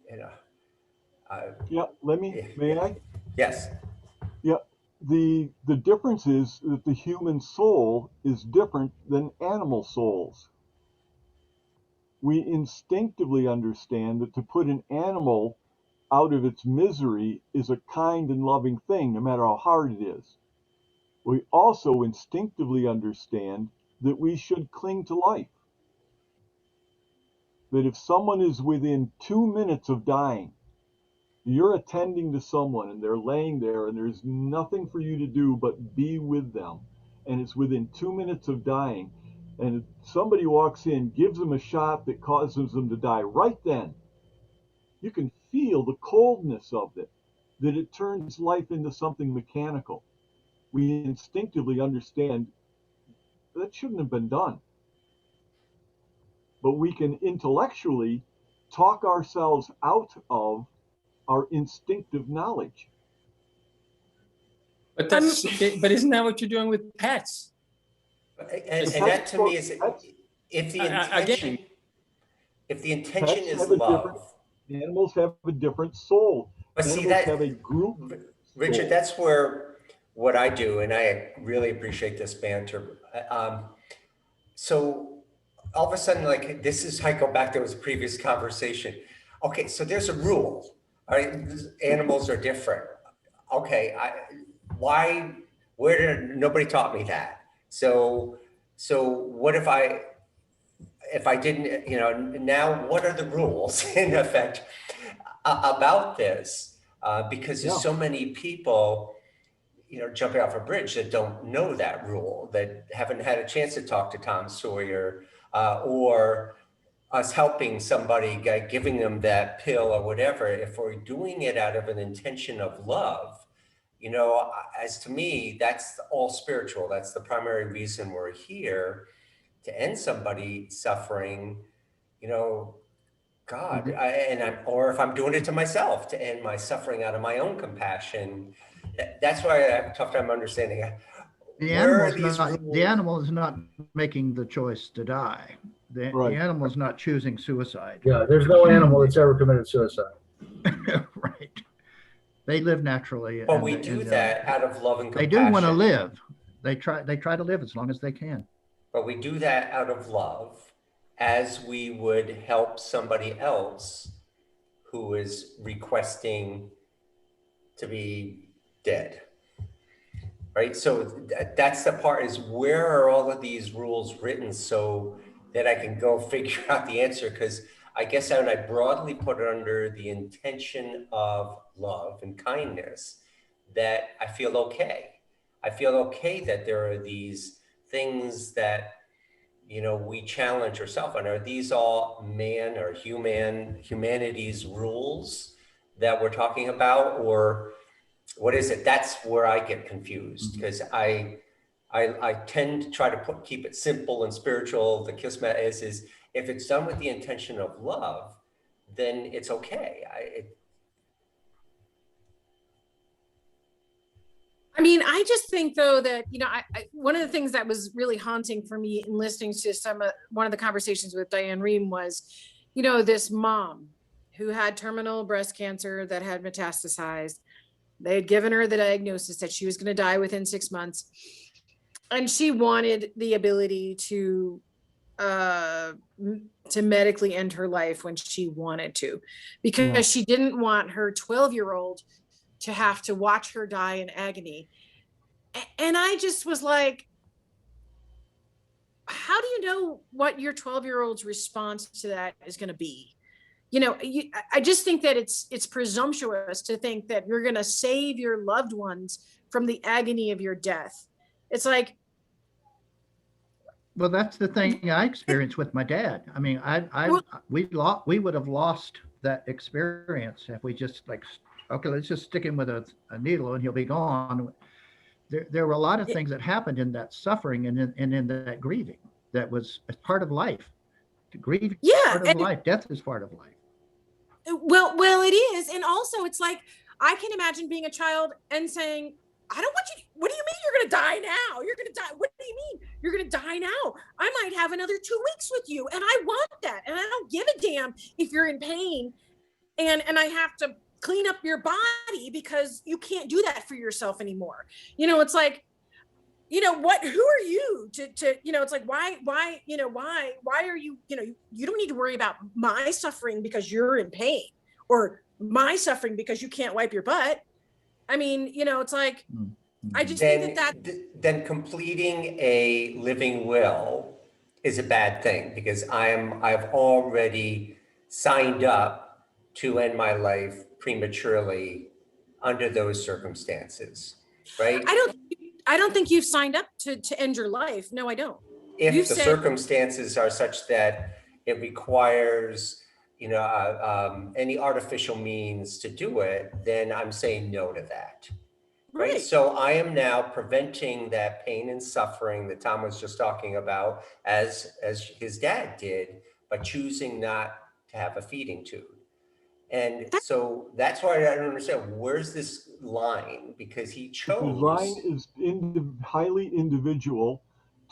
you know. Yeah, may I? Yes. Yeah. The difference is that the human soul is different than animal souls. We instinctively understand that to put an animal out of its misery is a kind and loving thing, no matter how hard it is. We also instinctively understand that we should cling to life. That if someone is within 2 minutes of dying, you're attending to someone and they're laying there and there's nothing for you to do but be with them, and it's within 2 minutes of dying, and somebody walks in, gives them a shot that causes them to die right then, you can feel the coldness of it, that it turns life into something mechanical. We instinctively understand that shouldn't have been done, but we can intellectually talk ourselves out of our instinctive knowledge. But that's, but isn't that what you're doing with pets? And that to me is, if the intention, Again, if the intention Pets is have a different, love, animals have a different soul. but see Animals have a that, group Richard, soul. that's where what I do, and I really appreciate this banter. So all of a sudden, like, this is, I go back to this previous conversation. Okay, so there's a rule, all right? Animals are different. Okay, why, where did, nobody taught me that. So what if I didn't, you know, now what are the rules in effect about this? Because there's so many people, you know, jumping off a bridge that don't know that rule, that haven't had a chance to talk to Tom Sawyer, or us helping somebody, giving them that pill or whatever. If we're doing it out of an intention of love, you know, as to me, that's all spiritual. That's the primary reason we're here, to end somebody's suffering, you know, God, or if I'm doing it to myself, to end my suffering out of my own compassion. That's why I have a tough time understanding The where are animal's these not, rules? the animal is not making the choice to die. The Right. animal is not choosing suicide. Yeah, there's no animal that's ever committed suicide. Right. They live naturally. But we do that out of love and They compassion. do want to live. They try to live as long as they can. But we do that out of love, as we would help somebody else who is requesting to be dead. Right? So that's the part, is where are all of these rules written so that I can go figure out the answer? Because I guess when I broadly put it under the intention of love and kindness, that I feel okay. I feel okay that there are these things that, you know, we challenge ourselves on. Are these all man or humanity's rules that we're talking about, or what is it? That's where I get confused, because I tend to try to keep it simple and spiritual. The Kismet is if it's done with the intention of love, then it's okay. I mean, I just think though that, you know, one of the things that was really haunting for me in listening to one of the conversations with Diane Rehm was, you know, this mom who had terminal breast cancer that had metastasized. They had given her the diagnosis that she was going to die within 6 months. And she wanted the ability to medically end her life when she wanted to, because she didn't want her 12-year-old to have to watch her die in agony. And I just was like, how do you know what your 12-year-old's response to that is going to be? You know, I just think that it's presumptuous to think that you're going to save your loved ones from the agony of your death. It's like, well, that's the thing I experienced with my dad. I mean, we would have lost that experience if we just like, okay, let's just stick him with a needle and he'll be gone. There were a lot of things that happened in that suffering and in that grieving that was a part of life. Grieving is part of life. Death is part of life. Well, it is. And also it's like, I can imagine being a child and saying, I don't want you, what do you mean you're going to die now? You're going to die. What do you mean you're going to die now? I might have another 2 weeks with you and I want that. And I don't give a damn if you're in pain and I have to clean up your body because you can't do that for yourself anymore. You know, it's like, you know, who are you to, you know, it's like, why are you, you know, you don't need to worry about my suffering because you're in pain, or my suffering because you can't wipe your butt. I mean, you know, it's like, I just think then completing a living will is a bad thing, because I've already signed up to end my life prematurely under those circumstances, right? I don't think you've signed up to end your life. No, I don't. If the circumstances are such that it requires, you know, any artificial means to do it, then I'm saying no to that. Right. So I am now preventing that pain and suffering that Tom was just talking about, as his dad did, by choosing not to have a feeding tube. And so that's why I don't understand, where's this line? Because he The line chose. is highly individual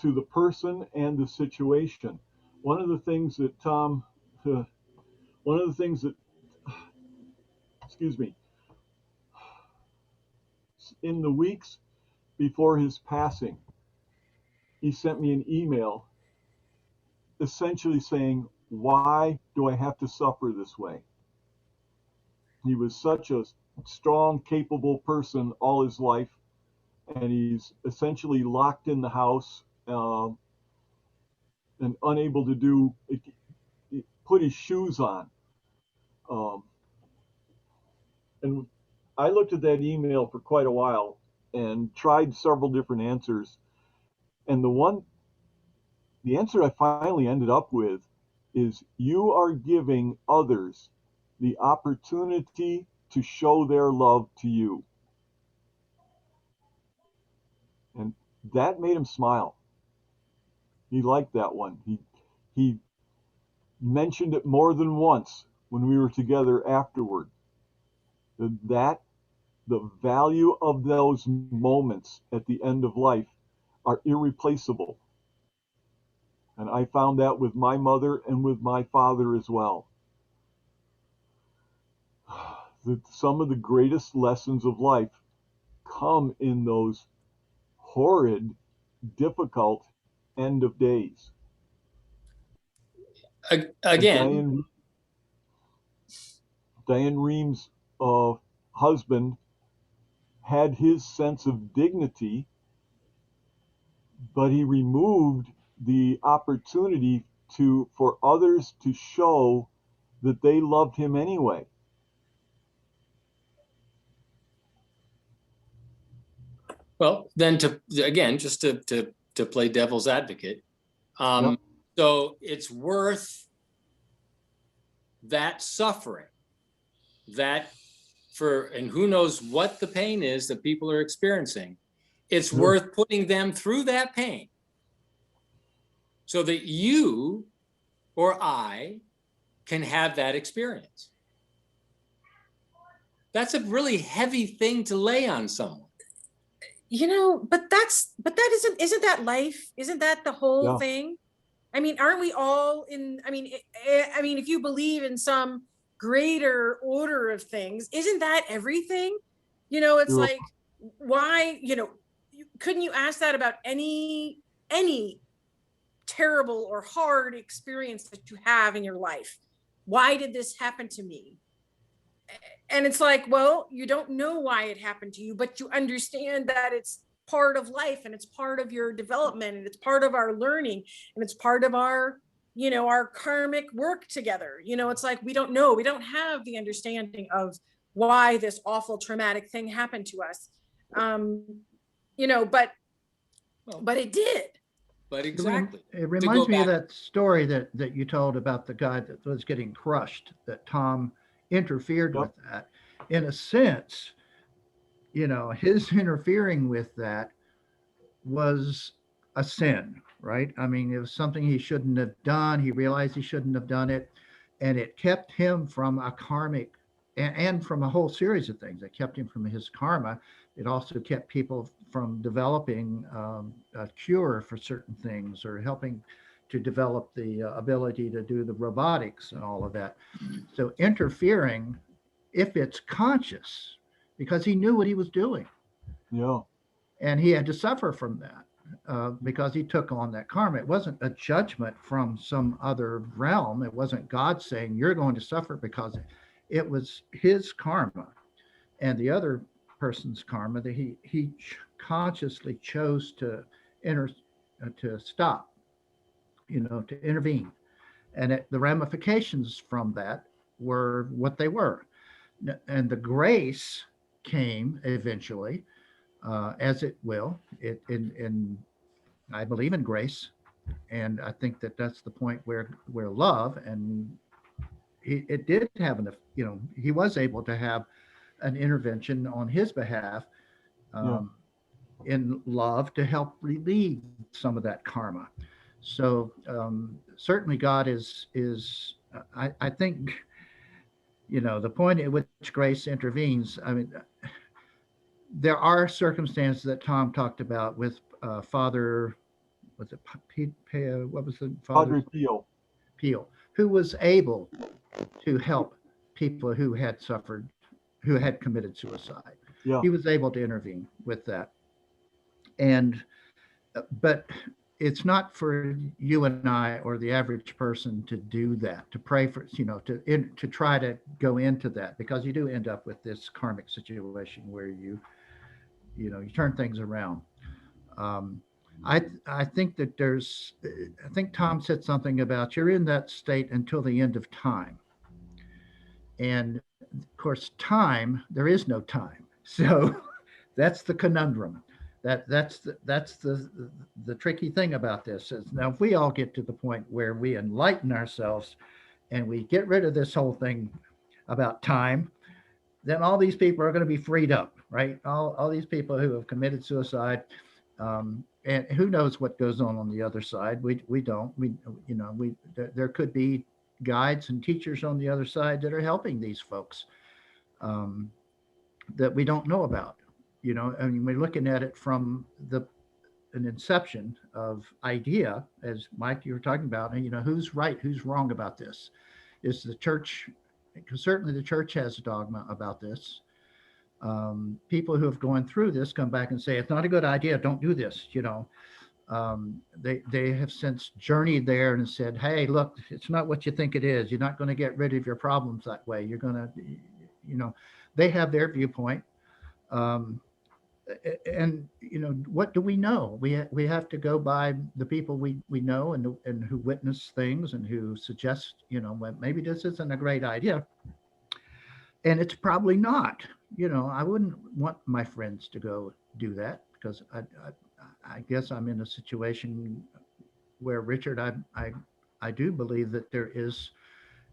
to the person and the situation. One of the things that Tom, one of the things that, excuse me, in the weeks before his passing, he sent me an email essentially saying, why do I have to suffer this way? He was such a strong, capable person all his life, and he's essentially locked in the house and unable to put his shoes on. Um, and I looked at that email for quite a while and tried several different answers. And the answer I finally ended up with is, you are giving others the opportunity to show their love to you. And that made him smile. He liked that one. He mentioned it more than once when we were together afterward. That the value of those moments at the end of life are irreplaceable. And I found that with my mother and with my father as well. That some of the greatest lessons of life come in those horrid, difficult end of days. Again, Diane Ream's husband had his sense of dignity, but he removed the opportunity for others to show that they loved him anyway. well, then just to play devil's advocate, Yep. so it's worth that suffering, and who knows what the pain is that people are experiencing. It's worth putting them through that pain so that you or I can have that experience. That's a really heavy thing to lay on someone. But isn't that life? Isn't that the whole thing? I mean, aren't we all if you believe in some greater order of things, isn't that everything? It's like, why, couldn't you ask that about any terrible or hard experience that you have in your life? Why did this happen to me? And it's like, well, you don't know why it happened to you, but you understand that it's part of life, and it's part of your development, and it's part of our learning, and it's part of our our karmic work together. It's like, we don't have the understanding of why this awful traumatic thing happened to us. But it did. But exactly. It reminds me of that story that you told about the guy that was getting crushed, that Tom interfered with that. In a sense, his interfering with that was a sin, right? I mean, it was something he shouldn't have done. He realized he shouldn't have done it. And it kept him from a karmic, and from a whole series of things. It kept him from his karma. It also kept people from developing a cure for certain things, or helping to develop the ability to do the robotics and all of that. So interfering, if it's conscious, because he knew what he was doing. Yeah. And he had to suffer from that because he took on that karma. It wasn't a judgment from some other realm. It wasn't God saying, you're going to suffer, because it was his karma and the other person's karma that he consciously chose to stop, to intervene. And the ramifications from that were what they were. And the grace came eventually, as it will. I believe in grace, and I think that that's the point where love, and it did have he was able to have an intervention on his behalf, in love, to help relieve some of that karma. So certainly God is I think The point at which grace intervenes, I mean, there are circumstances that Tom talked about with Father, was it what was the Padre father's Pio. Peel, who was able to help people who had suffered, who had committed suicide. Yeah. He was able to intervene with that. And, but it's not for you and I or the average person to do that, to pray for, to try to go into that, because you do end up with this karmic situation where you turn things around. I think that I think Tom said something about you're in that state until the end of time. And of course, there is no time. So that's the conundrum. That's the tricky thing about this is now if we all get to the point where we enlighten ourselves and we get rid of this whole thing about time, then all these people are going to be freed up, right? All these people who have committed suicide, and who knows what goes on the other side? We don't. There could be guides and teachers on the other side that are helping these folks that we don't know about. I mean, we're looking at it from an inception of idea, as Mike you were talking about, and who's right, who's wrong about this? Is the church? Because certainly the church has a dogma about this. People who have gone through this come back and say it's not a good idea. Don't do this. They have since journeyed there and said, hey, look, it's not what you think it is. You're not going to get rid of your problems that way. You're going to, they have their viewpoint. And what do we know? We have to go by the people we know and who witness things and who suggest, well, maybe this isn't a great idea. And it's probably not. I wouldn't want my friends to go do that, because I guess I'm in a situation where, Richard, I do believe that there is,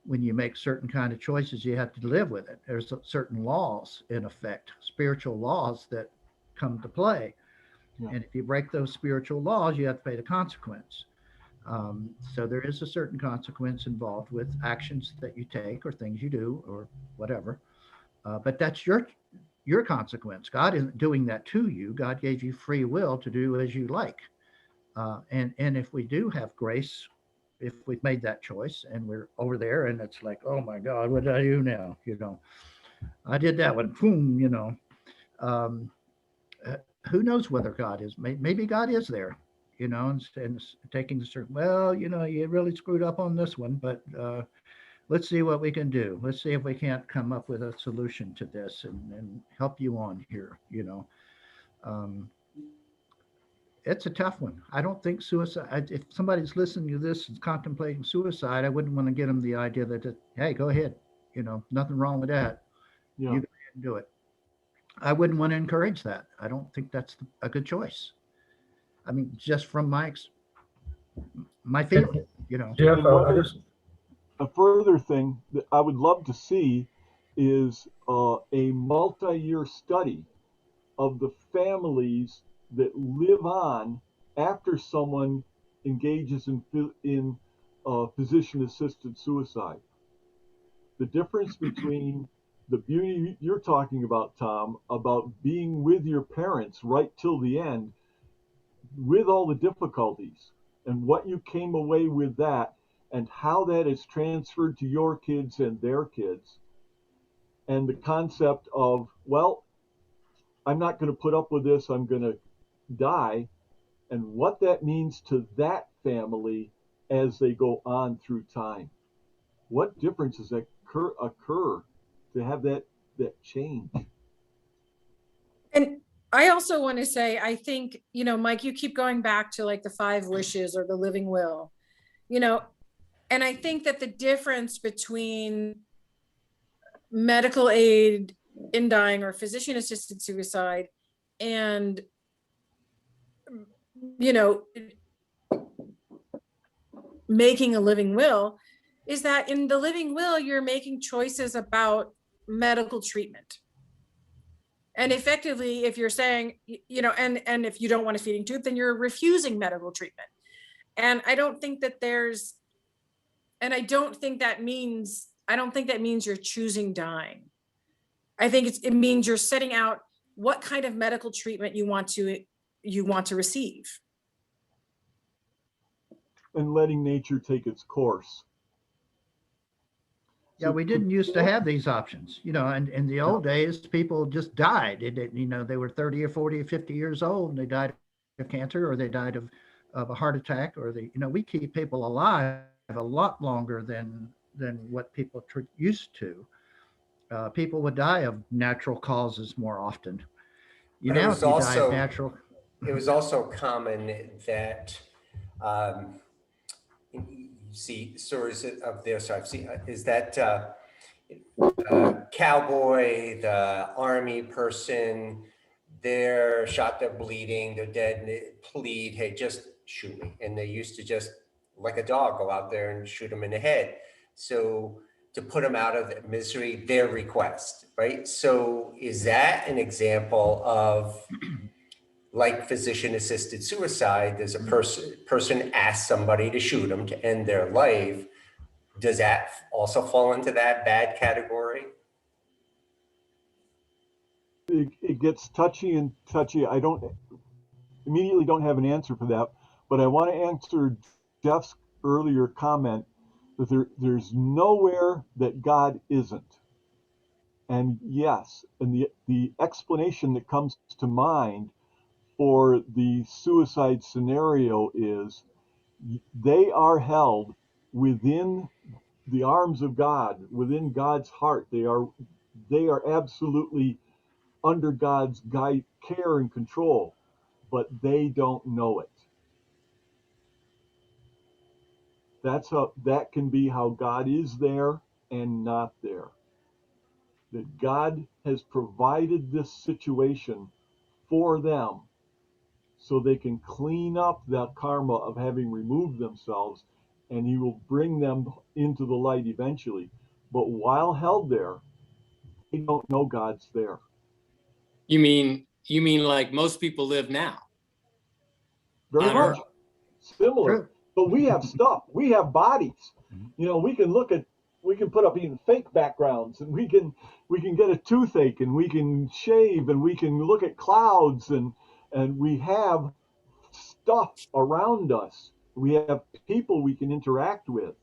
when you make certain kind of choices, you have to live with it. There's certain laws in effect, spiritual laws that come to play. Yeah. And if you break those spiritual laws, you have to pay the consequence. So there is a certain consequence involved with actions that you take or things you do or whatever. But that's your consequence. God isn't doing that to you. God gave you free will to do as you like. And if we do have grace, if we've made that choice and we're over there and it's like, oh my God, what did I do now? I did that one. Boom, who knows whether God is, maybe God is there, and taking the certain, well, you really screwed up on this one, but let's see what we can do. Let's see if we can't come up with a solution to this and help you on here, It's a tough one. I don't think suicide, if somebody's listening to this and contemplating suicide, I wouldn't want to get them the idea that, hey, go ahead, nothing wrong with that. Yeah. You go ahead and do it. I wouldn't want to encourage that. I don't think that's a good choice. I mean, just from my feeling, Jeff, a further thing that I would love to see is a multi-year study of the families that live on after someone engages in physician-assisted suicide. The difference between the beauty you're talking about, Tom, about being with your parents right till the end, with all the difficulties, and what you came away with that, and how that is transferred to your kids and their kids, and the concept of, well, I'm not going to put up with this, I'm going to die, and what that means to that family as they go on through time. What differences occur to have that change? And I also want to say, I think, Mike, you keep going back to like the 5 wishes or the living will, and I think that the difference between medical aid in dying or physician assisted suicide and, making a living will is that in the living will, you're making choices about medical treatment. And effectively, if you're saying, and if you don't want a feeding tube, then you're refusing medical treatment. And I don't think that that means, I don't think that means you're choosing dying. I think it means you're setting out what kind of medical treatment you want to receive. And letting nature take its course. Yeah, So we didn't used to have these options, and in the old days, people just died. They were 30 or 40 or 50 years old and they died of cancer, or they died of a heart attack, or we keep people alive a lot longer than what people used to. People would die of natural causes more often. But it Now, was if you die of also natural, it was also common that you see stories of this I've seen is that cowboy, the army person, they're shot, they're bleeding, they're dead, and they plead, hey, just shoot me. And they used to just, like a dog, go out there and shoot them in the head. So to put them out of the misery, their request, right? So is that an example of like physician-assisted suicide? There's a person asks somebody to shoot them to end their life. Does that also fall into that bad category? it gets touchy and touchy. I immediately don't have an answer for that, but I want to answer Jeff's earlier comment that there's nowhere that God isn't. And yes, and the explanation that comes to mind for the suicide scenario is they are held within the arms of God, within God's heart. They are absolutely under God's care and control, but they don't know it. That can be how God is there and not there. That God has provided this situation for them so they can clean up that karma of having removed themselves, and he will bring them into the light eventually. But while held there, they don't know God's there. You mean like most people live now? Very much similar. True. But we have stuff. We have bodies. We can put up even fake backgrounds, and we can get a toothache, and we can shave, and we can look at clouds, and we have stuff around us. We have people we can interact with.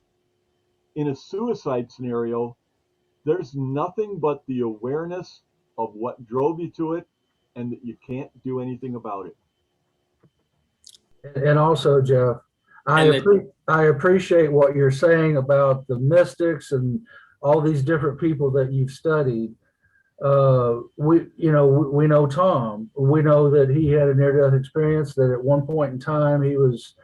In a suicide scenario, there's nothing but the awareness of what drove you to it, and that you can't do anything about it. And also, Jeff, I appreciate what you're saying about the mystics and all these different people that you've studied. We know Tom. We know that he had a near-death experience, that at one point in time he was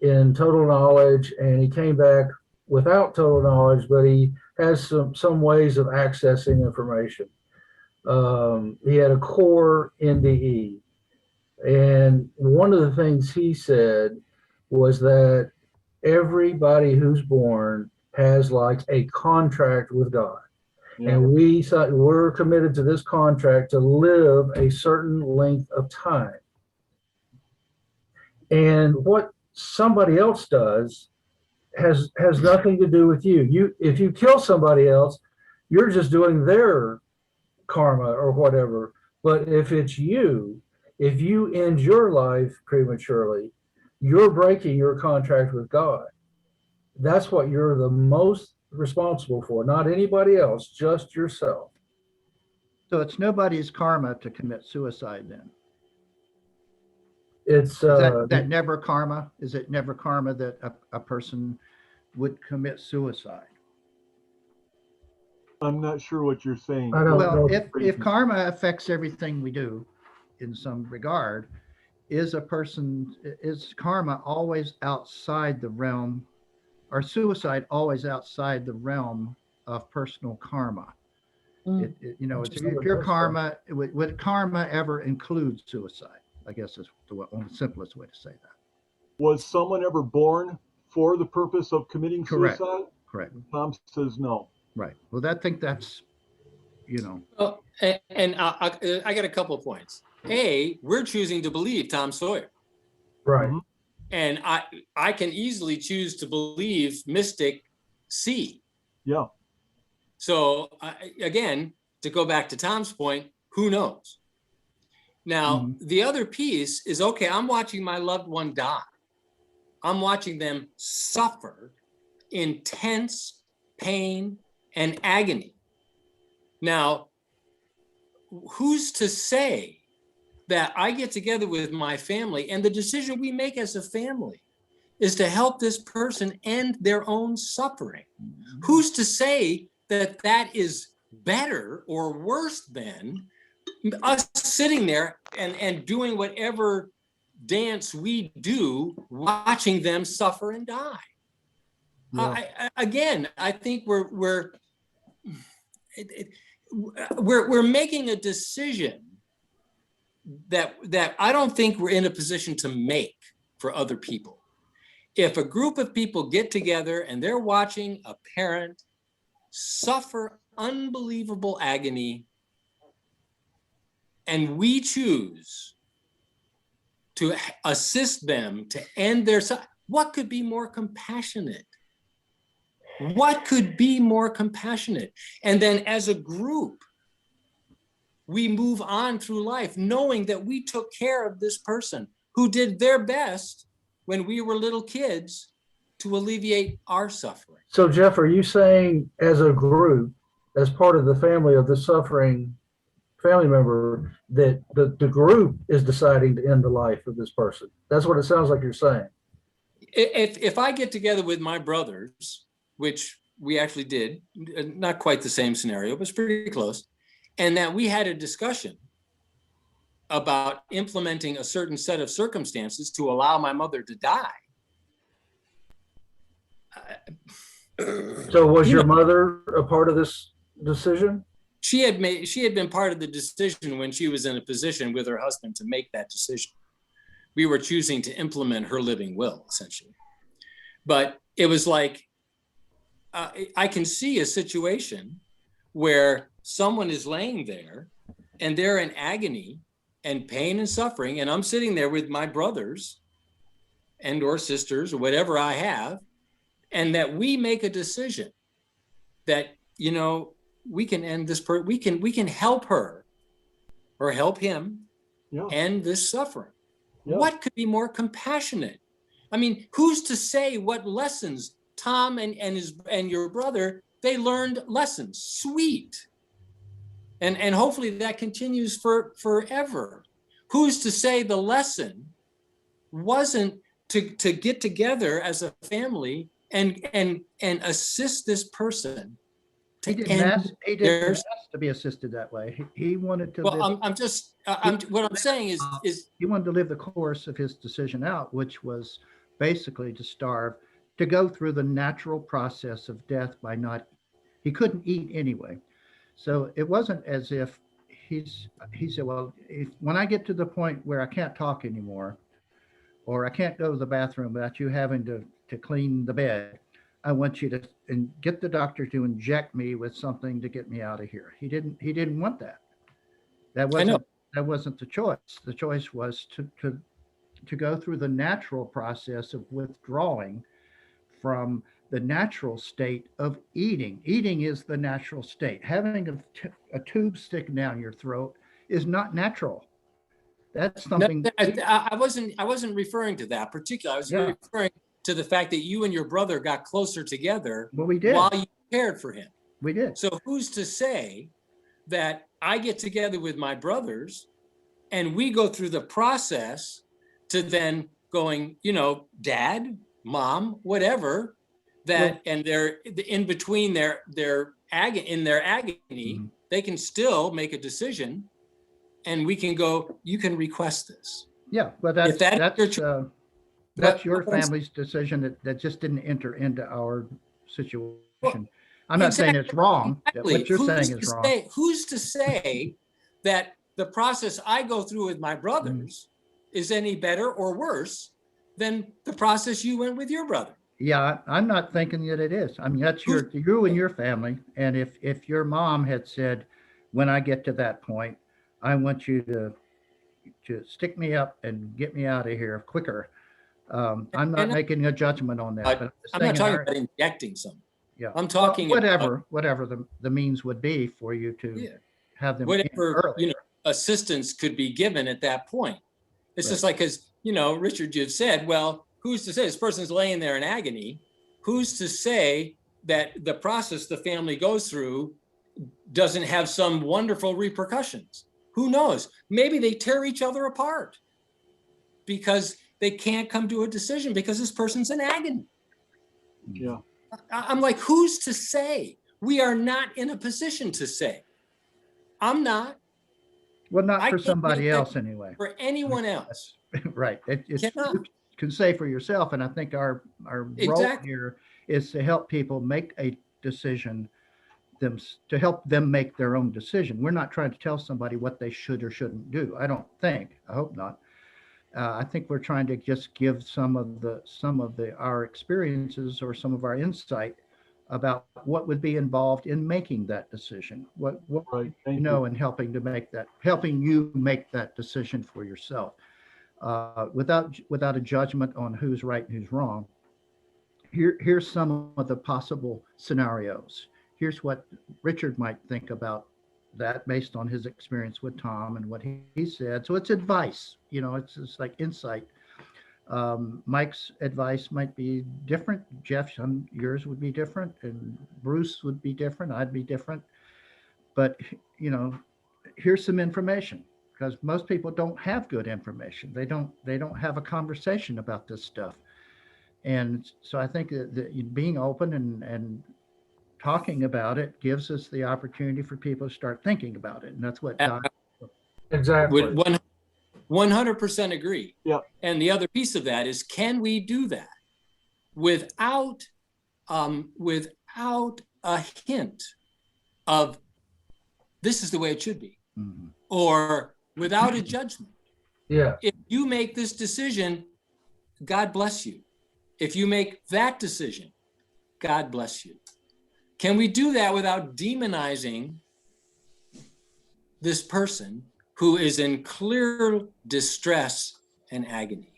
in total knowledge, and he came back without total knowledge, but he has some ways of accessing information. He had a core NDE. And one of the things he said was that everybody who's born has like a contract with God. Yeah. And we're committed to this contract to live a certain length of time. And what somebody else does has nothing to do with you. If you kill somebody else, you're just doing their karma or whatever. But if it's you, if you end your life prematurely, you're breaking your contract with God. That's what you're the most responsible for, not anybody else, just yourself. So it's nobody's karma to commit suicide then. It's that never karma? Is it never karma that a person would commit suicide? I'm not sure what you're saying. I don't Well, know. if karma affects everything we do in some regard, is karma always outside the realm, or suicide always outside the realm of personal karma? If your karma, would karma ever include suicide? I guess is the simplest way to say that. Was someone ever born for the purpose of committing suicide? Correct. Tom says no. Right. Well, I think that's, Well, and I got a couple of points. We're choosing to believe Tom Sawyer. Right. Mhm. And I can easily choose to believe Mystic C. Yeah. So again, to go back to Tom's point, who knows? Now, the other piece is, okay, I'm watching my loved one die. I'm watching them suffer intense pain and agony. Now, who's to say that I get together with my family and the decision we make as a family is to help this person end their own suffering? Who's to say that that is better or worse than us sitting there and doing whatever dance we do, watching them suffer and die? Yeah. I think we're making a decision that I don't think we're in a position to make for other people. If a group of people get together and they're watching a parent suffer unbelievable agony, and we choose to assist them to end their suffering, what could be more compassionate? What could be more compassionate? And then as a group, we move on through life knowing that we took care of this person who did their best when we were little kids to alleviate our suffering. So Jeff, are you saying as a group, as part of the family of the suffering family member, that the group is deciding to end the life of this person? That's what it sounds like you're saying. If I get together with my brothers, which we actually did, not quite the same scenario, but it's pretty close, and that we had a discussion about implementing a certain set of circumstances to allow my mother to die. So was your mother a part of this decision? She had been part of the decision when she was in a position with her husband to make that decision. We were choosing to implement her living will, essentially. But it was like, I can see a situation where someone is laying there and they're in agony and pain and suffering, and I'm sitting there with my brothers and or sisters or whatever I have, and that we make a decision that, you know, we can end this we can help her or help him end this suffering. What could be more compassionate? I mean, who's to say what lessons Tom and your brother, they learned lessons, sweet. And hopefully that continues forever. Who's to say the lesson wasn't to get together as a family and assist this person to He didn't ask to be assisted that way. He wanted to. Well, what I'm saying is he wanted to live the course of his decision out, which was basically to starve, to go through the natural process of death by not. He couldn't eat anyway, so it wasn't as if he said, well, when I get to the point where I can't talk anymore, or I can't go to the bathroom without you having to clean the bed, I want you to get the doctor to inject me with something to get me out of here. He didn't want that. That wasn't the choice. The choice was to go through the natural process of withdrawing from the natural state of eating. Eating is the natural state. Having a tube stick down your throat is not natural. That's something. No, I wasn't referring to that particular. I was referring to the fact that you and your brother got closer together. Well, we did. While you cared for him. We did. So who's to say that I get together with my brothers and we go through the process to then going, you know, dad, mom, whatever, that, and they're in between their agony, they can still make a decision, and we can go, you can request this. Yeah, but that's your family's decision that just didn't enter into our situation. Well, I'm not saying it's wrong. Exactly. What you're saying is wrong. Who's to say that the process I go through with my brothers is any better or worse than the process you went with your brother? Yeah, I'm not thinking that it is. I mean, that's you and your family. And if your mom had said, when I get to that point, I want you to stick me up and get me out of here quicker. I'm not making a judgment on that. But I'm not talking about injecting something. Yeah. I'm talking Well, about, whatever the means would be for you to yeah, have them in whatever, early. assistance could be given at that point. It's just like, because, Richard, you've said, well, who's to say this person's laying there in agony? Who's to say that the process the family goes through doesn't have some wonderful repercussions? Who knows? Maybe they tear each other apart because they can't come to a decision because this person's in agony. Yeah. I'm like, who's to say? We are not in a position to say. I'm not. Well, not I for can't somebody make that else anyway. for anyone else. Right. It's Cannot. you can say for yourself, and I think our role Exactly. here is to help people make a decision, to help them make their own decision. We're not trying to tell somebody what they should or shouldn't do. I don't think. I hope not. I think we're trying to just give some of our experiences or some of our insight about what would be involved in making that decision. What Right. Thank and helping you make that decision for yourself, without a judgment on who's right and who's wrong. Here's some of the possible scenarios. Here's what Richard might think about that based on his experience with Tom and what he said. So it's advice, it's like insight. Mike's advice might be different. Jeff, yours would be different, and Bruce would be different. I'd be different. But, here's some information, because most people don't have good information. They don't have a conversation about this stuff. And so I think that being open and talking about it gives us the opportunity for people to start thinking about it. And that's what Exactly. Would 100% agree. Yeah. And the other piece of that is, can we do that without a hint of this is the way it should be, or without a judgment? Yeah. If you make this decision, God bless you. If you make that decision, God bless you. Can we do that without demonizing this person who is in clear distress and agony?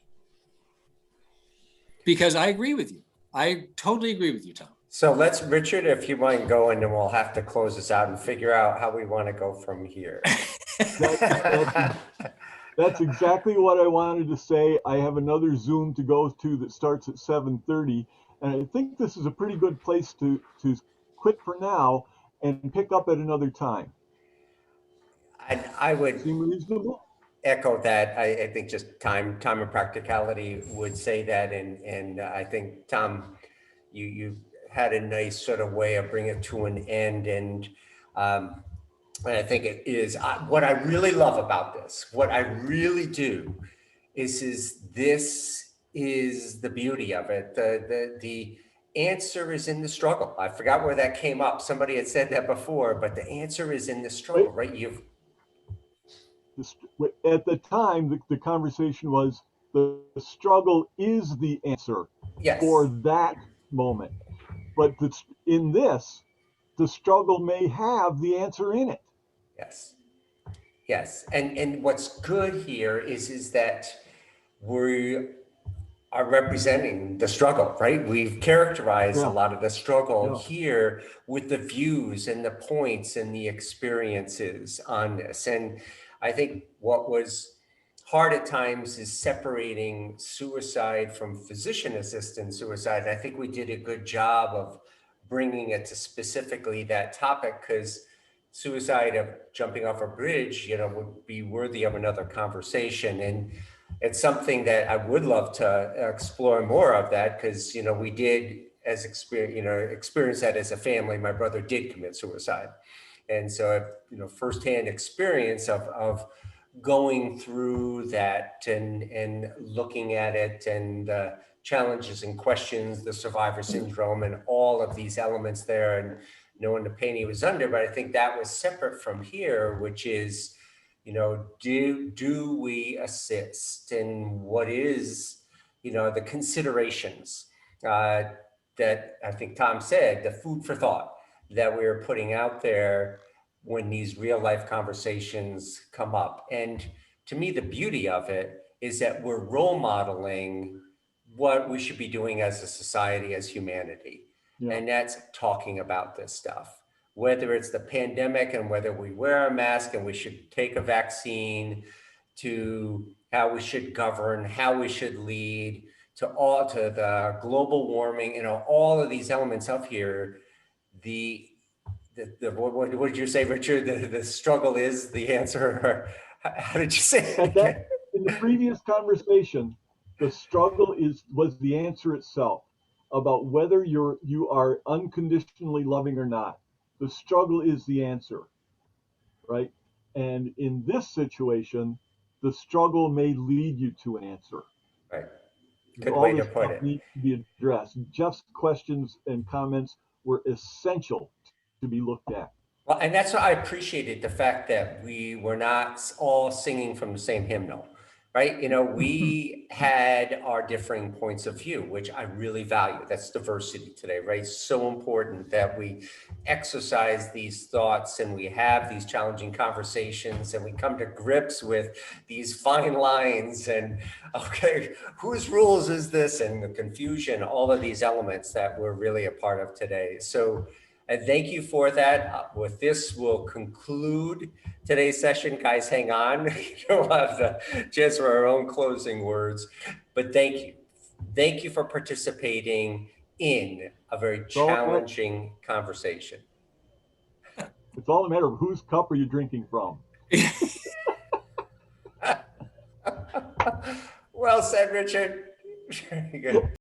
Because I agree with you. I totally agree with you, Tom. So Richard, if you mind going, then we'll have to close this out and figure out how we want to go from here. That's exactly what I wanted to say. I have another Zoom to go to that starts at 7:30, and I think this is a pretty good place to quit for now and pick up at another time. I would Seem reasonable? echo that. I think just time and practicality would say that, and I think, Tom, you had a nice sort of way of bringing it to an end, and I think it is what I really love about this. What I really do is this is the beauty of it. The answer is in the struggle. I forgot where that came up. Somebody had said that before, but the answer is in the struggle, right? At the time, the conversation was the struggle is the answer for that moment. But in this, the struggle may have the answer in it. Yes. And what's good here is that we are representing the struggle, right? We've characterized a lot of the struggle here with the views and the points and the experiences on this. And I think what was hard at times is separating suicide from physician-assisted suicide. And I think we did a good job of bringing it to specifically that topic, because suicide of jumping off a bridge, would be worthy of another conversation. And it's something that I would love to explore more of that, because, we did experience that as a family. My brother did commit suicide. And so, firsthand experience of going through that and looking at it, and challenges and questions, the survivor syndrome, and all of these elements there, and knowing the pain he was under. But I think that was separate from here, which is, do we assist, and what is, the considerations that I think Tom said, the food for thought that we're putting out there when these real life conversations come up. And to me, the beauty of it is that we're role modeling what we should be doing as a society, as humanity. Yeah. And that's talking about this stuff, whether it's the pandemic and whether we wear a mask and we should take a vaccine, to how we should govern, how we should lead, to the global warming, all of these elements up here. What did you say, Richard? The struggle is the answer. How did you say it again? In the previous conversation, the struggle was the answer itself about whether you are unconditionally loving or not. The struggle is the answer, right? And in this situation, the struggle may lead you to an answer. Right. Good All way this to put stuff it. needs to be addressed. Jeff's questions and comments were essential to be looked at. Well, and that's what I appreciated, the fact that we were not all singing from the same hymnal, right? We had our differing points of view, which I really value. That's diversity today, right? So important that we exercise these thoughts and we have these challenging conversations and we come to grips with these fine lines and, okay, whose rules is this? And the confusion, all of these elements that we're really a part of today. So, and thank you for that. With this, we'll conclude today's session. Guys, hang on. We'll have the chance for our own closing words. But thank you. Thank you for participating in a very challenging conversation. It's all a matter of whose cup are you drinking from. Well said, Richard. Very good.